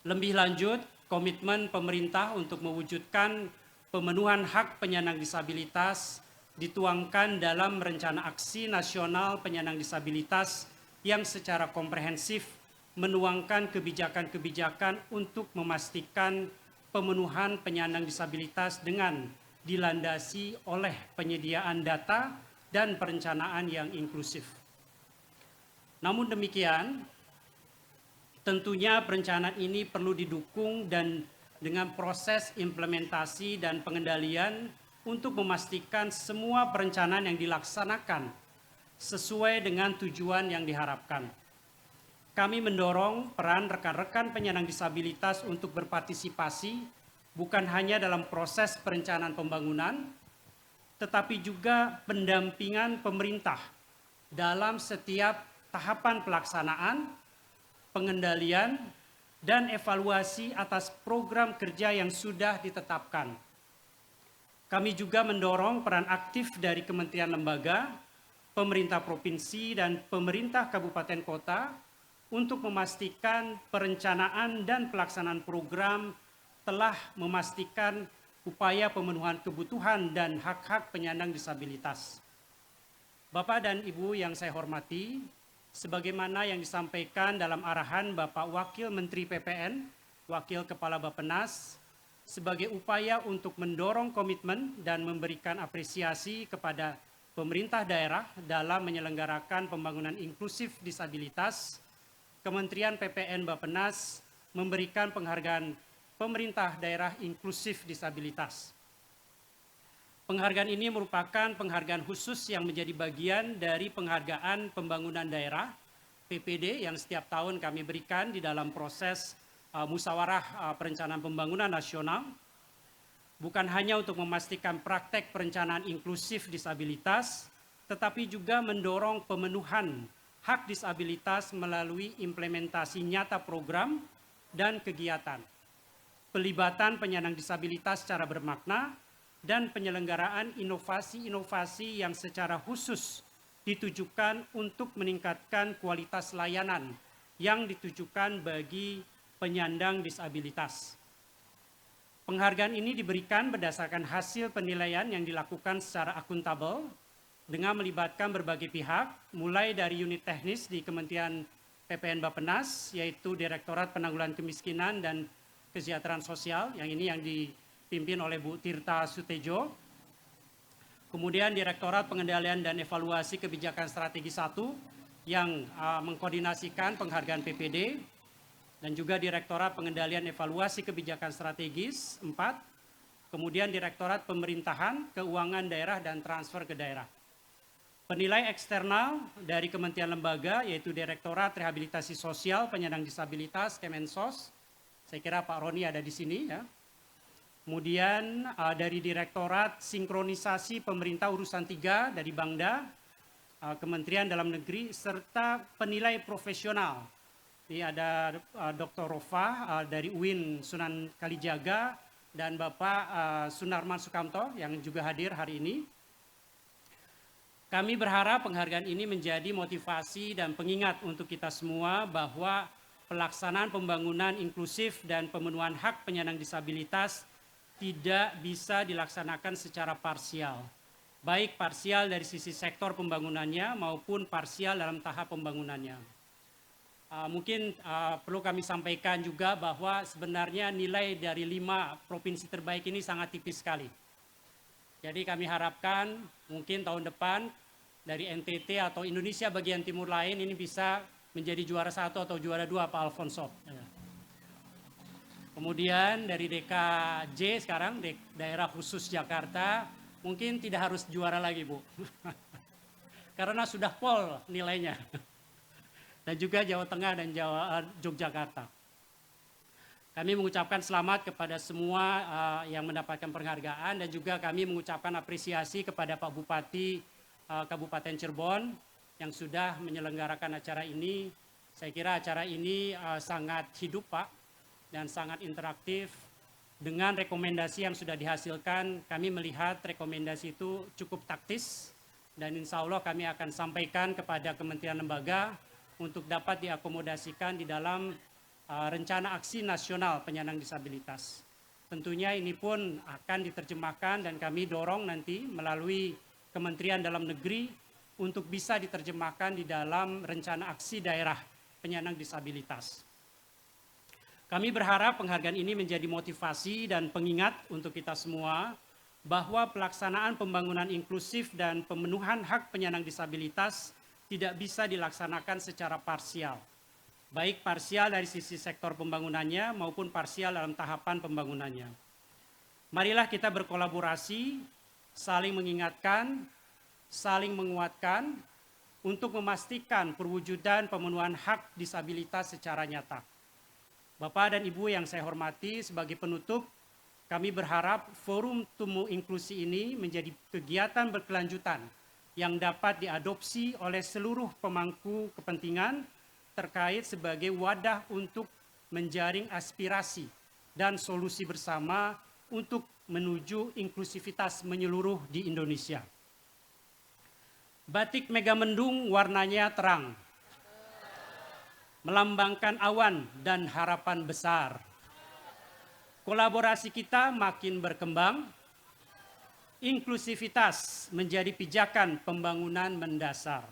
Lebih lanjut, komitmen pemerintah untuk mewujudkan pemenuhan hak penyandang disabilitas dituangkan dalam Rencana Aksi Nasional Penyandang Disabilitas yang secara komprehensif menuangkan kebijakan-kebijakan untuk memastikan pemenuhan penyandang disabilitas dengan dilandasi oleh penyediaan data dan perencanaan yang inklusif. Namun demikian, tentunya perencanaan ini perlu didukung dan dengan proses implementasi dan pengendalian untuk memastikan semua perencanaan yang dilaksanakan sesuai dengan tujuan yang diharapkan. Kami mendorong peran rekan-rekan penyandang disabilitas untuk berpartisipasi bukan hanya dalam proses perencanaan pembangunan, tetapi juga pendampingan pemerintah dalam setiap tahapan pelaksanaan, pengendalian, dan evaluasi atas program kerja yang sudah ditetapkan. Kami juga mendorong peran aktif dari kementerian lembaga, pemerintah provinsi, dan pemerintah kabupaten kota untuk memastikan perencanaan dan pelaksanaan program telah memastikan upaya pemenuhan kebutuhan dan hak-hak penyandang disabilitas. Bapak dan Ibu yang saya hormati, sebagaimana yang disampaikan dalam arahan Bapak Wakil Menteri PPN, Wakil Kepala Bappenas, sebagai upaya untuk mendorong komitmen dan memberikan apresiasi kepada pemerintah daerah dalam menyelenggarakan pembangunan inklusif disabilitas, Kementerian PPN Bappenas memberikan penghargaan pemerintah daerah inklusif disabilitas. Penghargaan ini merupakan penghargaan khusus yang menjadi bagian dari penghargaan pembangunan daerah PPD yang setiap tahun kami berikan di dalam proses musyawarah perencanaan pembangunan nasional, bukan hanya untuk memastikan praktek perencanaan inklusif disabilitas, tetapi juga mendorong pemenuhan hak disabilitas melalui implementasi nyata program dan kegiatan, pelibatan penyandang disabilitas secara bermakna, dan penyelenggaraan inovasi-inovasi yang secara khusus ditujukan untuk meningkatkan kualitas layanan yang ditujukan bagi penyandang disabilitas. Penghargaan ini diberikan berdasarkan hasil penilaian yang dilakukan secara akuntabel dengan melibatkan berbagai pihak, mulai dari unit teknis di Kementerian PPN Bappenas, yaitu Direktorat Penanggulangan Kemiskinan dan Kesejahteraan Sosial, yang ini yang dipimpin oleh Bu Tirta Sutejo. Kemudian Direktorat Pengendalian dan Evaluasi Kebijakan Strategi 1 yang mengkoordinasikan penghargaan PPD, dan juga Direktorat Pengendalian Evaluasi Kebijakan Strategis 4, kemudian Direktorat Pemerintahan, Keuangan Daerah, dan Transfer ke Daerah. Penilai eksternal dari Kementerian Lembaga, yaitu Direktorat Rehabilitasi Sosial Penyandang Disabilitas, Kemensos, saya kira Pak Roni ada di sini ya. Kemudian dari Direktorat Sinkronisasi Pemerintah Urusan 3 dari Bangda, Kementerian Dalam Negeri, serta penilai profesional. Ini ada Dr. Rofa dari UIN Sunan Kalijaga dan Bapak Sunarman Sukamto yang juga hadir hari ini. Kami berharap penghargaan ini menjadi motivasi dan pengingat untuk kita semua bahwa pelaksanaan pembangunan inklusif dan pemenuhan hak penyandang disabilitas tidak bisa dilaksanakan secara parsial. Baik parsial dari sisi sektor pembangunannya maupun parsial dalam tahap pembangunannya. Mungkin perlu kami sampaikan juga bahwa sebenarnya nilai dari 5 provinsi terbaik ini sangat tipis sekali. Jadi kami harapkan mungkin tahun depan dari NTT atau Indonesia bagian timur lain ini bisa menjadi juara 1 atau juara 2 Pak Alfonso. Kemudian dari DKJ sekarang, daerah khusus Jakarta, mungkin tidak harus juara lagi Bu. Karena sudah pol nilainya. Dan juga Jawa Tengah dan Yogyakarta. Kami mengucapkan selamat kepada semua yang mendapatkan penghargaan dan juga kami mengucapkan apresiasi kepada Pak Bupati Kabupaten Cirebon yang sudah menyelenggarakan acara ini. Saya kira acara ini sangat hidup Pak dan sangat interaktif Dengan rekomendasi yang sudah dihasilkan, kami melihat rekomendasi itu cukup taktis dan insya Allah kami akan sampaikan kepada kementerian lembaga untuk dapat diakomodasikan di dalam rencana aksi nasional penyandang disabilitas. Tentunya ini pun akan diterjemahkan dan kami dorong nanti melalui Kementerian Dalam Negeri untuk bisa diterjemahkan di dalam rencana aksi daerah penyandang disabilitas. Kami berharap penghargaan ini menjadi motivasi dan pengingat untuk kita semua bahwa pelaksanaan pembangunan inklusif dan pemenuhan hak penyandang disabilitas tidak bisa dilaksanakan secara parsial. Baik parsial dari sisi sektor pembangunannya maupun parsial dalam tahapan pembangunannya. Marilah kita berkolaborasi, saling mengingatkan, saling menguatkan untuk memastikan perwujudan pemenuhan hak disabilitas secara nyata. Bapak dan Ibu yang saya hormati, sebagai penutup, kami berharap Forum Temu Inklusi ini menjadi kegiatan berkelanjutan yang dapat diadopsi oleh seluruh pemangku kepentingan terkait sebagai wadah untuk menjaring aspirasi dan solusi bersama untuk menuju inklusivitas menyeluruh di Indonesia. Batik Megamendung warnanya terang, melambangkan awan dan harapan besar. Kolaborasi kita makin berkembang, inklusivitas menjadi pijakan pembangunan mendasar.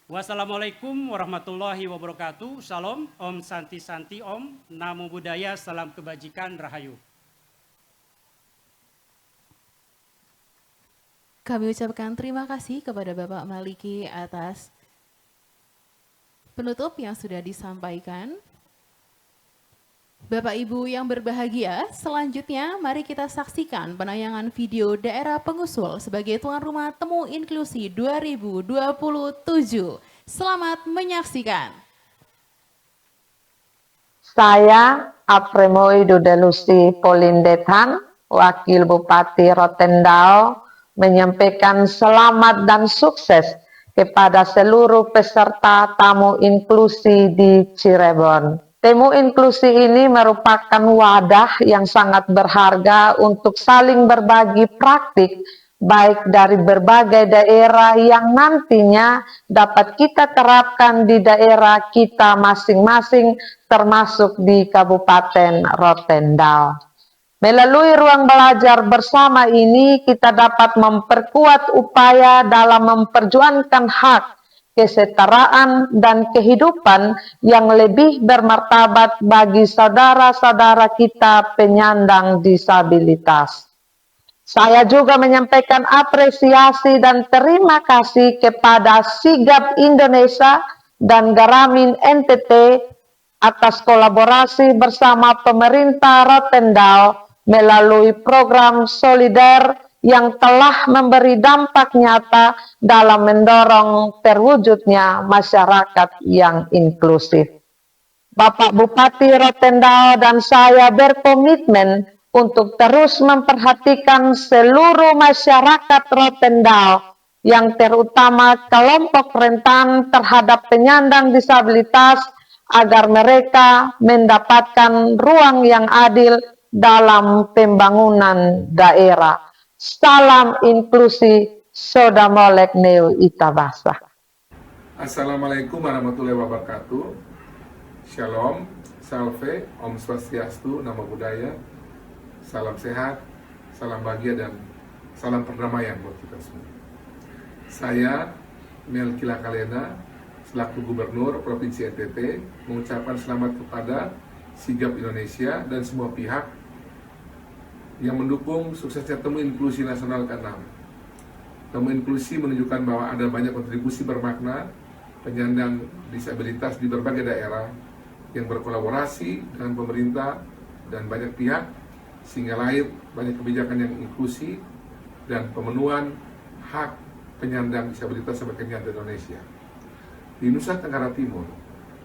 Wassalamualaikum warahmatullahi wabarakatuh. Salam, Om Santi Santi Om, Namo Buddhaya, salam kebajikan, Rahayu. Kami ucapkan terima kasih kepada Bapak Maliki atas penutup yang sudah disampaikan. Bapak Ibu yang berbahagia, selanjutnya mari kita saksikan penayangan video daerah pengusul sebagai tuan rumah Temu Inklusi 2027. Selamat menyaksikan. Saya Apremo Idudelusi Polindetan, Wakil Bupati Rotendao, menyampaikan selamat dan sukses kepada seluruh peserta tamu inklusi di Cirebon. Temu inklusi ini merupakan wadah yang sangat berharga untuk saling berbagi praktik, baik dari berbagai daerah yang nantinya dapat kita terapkan di daerah kita masing-masing, termasuk di Kabupaten Rotendao. Melalui ruang belajar bersama ini, kita dapat memperkuat upaya dalam memperjuangkan hak, kesetaraan, dan kehidupan yang lebih bermartabat bagi saudara-saudara kita penyandang disabilitas. Saya juga menyampaikan apresiasi dan terima kasih kepada Sigap Indonesia dan Garamin NTT atas kolaborasi bersama pemerintah Rotendao melalui program Solider yang telah memberi dampak nyata dalam mendorong terwujudnya masyarakat yang inklusif. Bapak Bupati Rotendao dan saya berkomitmen untuk terus memperhatikan seluruh masyarakat Rotendao, yang terutama kelompok rentan terhadap penyandang disabilitas, agar mereka mendapatkan ruang yang adil dalam pembangunan daerah. Salam inklusi, Soda Molek Neo Itabasa. Assalamualaikum warahmatullahi wabarakatuh. Shalom, Salve, Om Swastiastu, Namo Buddhaya. Salam sehat, salam bahagia, dan salam perdamaian buat kita semua. Saya, Melki Lakalena, selaku Gubernur Provinsi NTT, mengucapkan selamat kepada Sigap Indonesia dan semua pihak yang mendukung suksesnya Temu Inklusi Nasional ke-6. Temu Inklusi menunjukkan bahwa ada banyak kontribusi bermakna penyandang disabilitas di berbagai daerah yang berkolaborasi dengan pemerintah dan banyak pihak, sehingga lahir banyak kebijakan yang inklusi dan pemenuhan hak penyandang disabilitas sebagai nyata Indonesia. Di Nusa Tenggara Timur,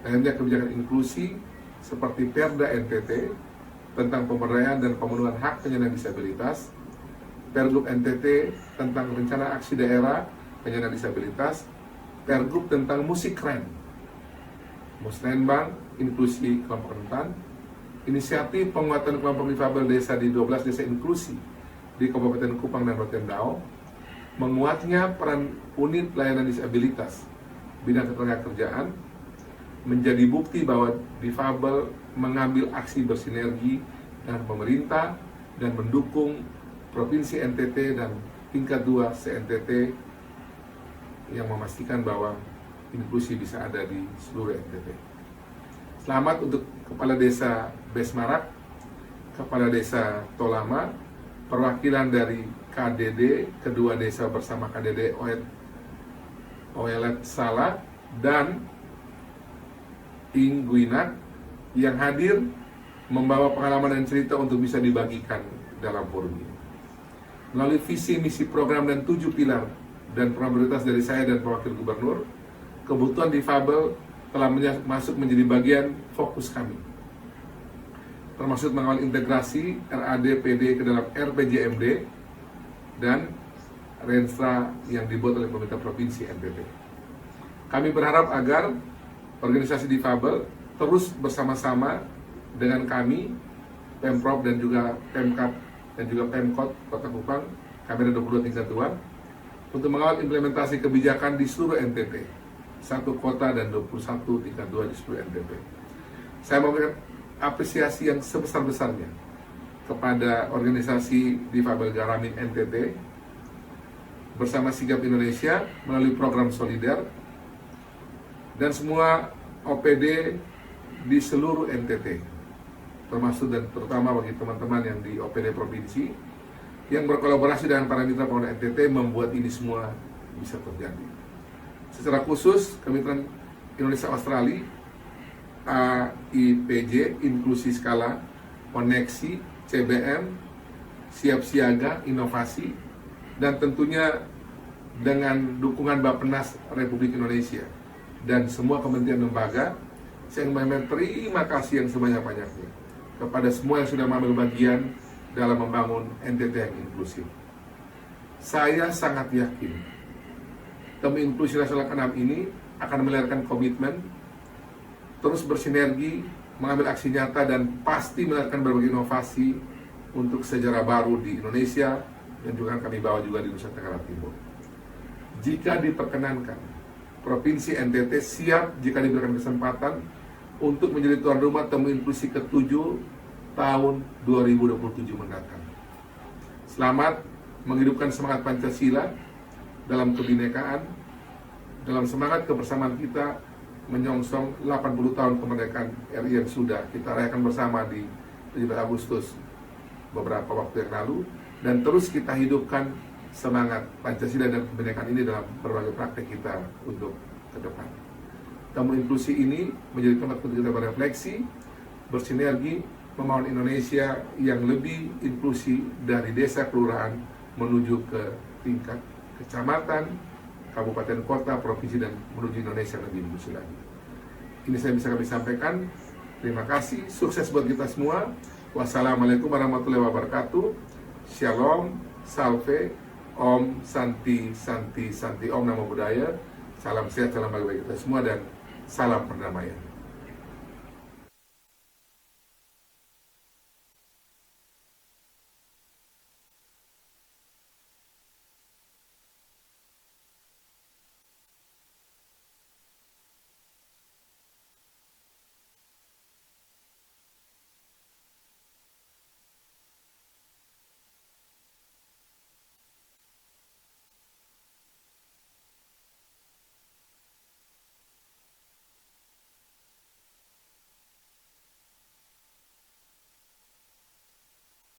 lahirnya kebijakan inklusi seperti Perda NTT tentang pemberdayaan dan pemenuhan hak penyandang disabilitas, Pergub NTT tentang rencana aksi daerah penyandang disabilitas, Pergub tentang musik keren, Musrenbang, inklusi kelompok rentan, inisiatif penguatan kelompok difabel desa di 12 desa inklusi di Kabupaten Kupang dan Rotendao, menguatnya peran unit layanan disabilitas bidang ketenagakerjaan menjadi bukti bahwa difabel mengambil aksi bersinergi dengan pemerintah dan mendukung Provinsi NTT dan tingkat 2 se-NTT yang memastikan bahwa inklusi bisa ada di seluruh NTT. Selamat untuk Kepala Desa Besmarak, Kepala Desa Tolama, perwakilan dari KDD, kedua desa bersama KDD Oelet Salah, dan Ingguinat yang hadir membawa pengalaman dan cerita untuk bisa dibagikan dalam forum ini. Melalui visi, misi, program, dan 7 pilar dan program prioritas dari saya dan Wakil Gubernur, kebutuhan difabel telah masuk menjadi bagian fokus kami, termasuk mengawal integrasi RAD PD ke dalam RPJMD dan Renstra yang dibuat oleh pemerintah Provinsi NTT. Kami berharap agar organisasi difabel terus bersama-sama dengan kami, Pemprov dan juga Pemkab dan juga Pemkot Kota Kupang, kami ada 22 tingkat 2, untuk mengawal implementasi kebijakan di seluruh NTT, 1 kota dan 21 tingkat 2 di seluruh NTT. Saya memberikan apresiasi yang sebesar-besarnya kepada organisasi difabel Garamin NTT bersama Sigap Indonesia melalui program Solider dan semua OPD di seluruh NTT, termasuk dan terutama bagi teman-teman yang di OPD Provinsi yang berkolaborasi dengan para mitra pengelola NTT membuat ini semua bisa terjadi. Secara khusus, Kemitraan Indonesia Australia, AIPJ, Inklusi Skala, Koneksi, CBM, Siap Siaga, Inovasi, dan tentunya dengan dukungan Bappenas Republik Indonesia dan semua kementerian lembaga, saya ingin terima kasih yang sebanyak-banyaknya kepada semua yang sudah mengambil bagian dalam membangun NTT yang inklusif. Saya sangat yakin Temu Inklusi Nasional ke-6 ini akan melahirkan komitmen, terus bersinergi, mengambil aksi nyata, dan pasti melahirkan berbagai inovasi untuk sejarah baru di Indonesia dan juga kami bawa juga di Nusa Tenggara Timur. Jika diperkenankan, Provinsi NTT siap jika diberikan kesempatan untuk menjadi tuan rumah Temu Inklusi ke-7 tahun 2027 mendatang. Selamat menghidupkan semangat Pancasila dalam kebinekaan, dalam semangat kebersamaan kita menyongsong 80 tahun kemerdekaan RI yang sudah kita rayakan bersama di 17 Agustus beberapa waktu yang lalu, dan terus kita hidupkan semangat Pancasila dan kebinekaan ini dalam berbagai praktek kita untuk ke depan. Temu Inklusi ini menjadi tempat untuk kita berefleksi, bersinergi, membangun Indonesia yang lebih inklusi dari desa kelurahan menuju ke tingkat kecamatan, kabupaten kota, provinsi, dan menuju Indonesia yang lebih inklusif lagi. Ini saya bisa kami sampaikan. Terima kasih, sukses buat kita semua. Wassalamualaikum warahmatullahi wabarakatuh. Shalom, Salve, Om, Santi, Santi, Santi, Om Namo Buddhaya. Salam sehat, salam bagi kita semua, dan salam perdamaian.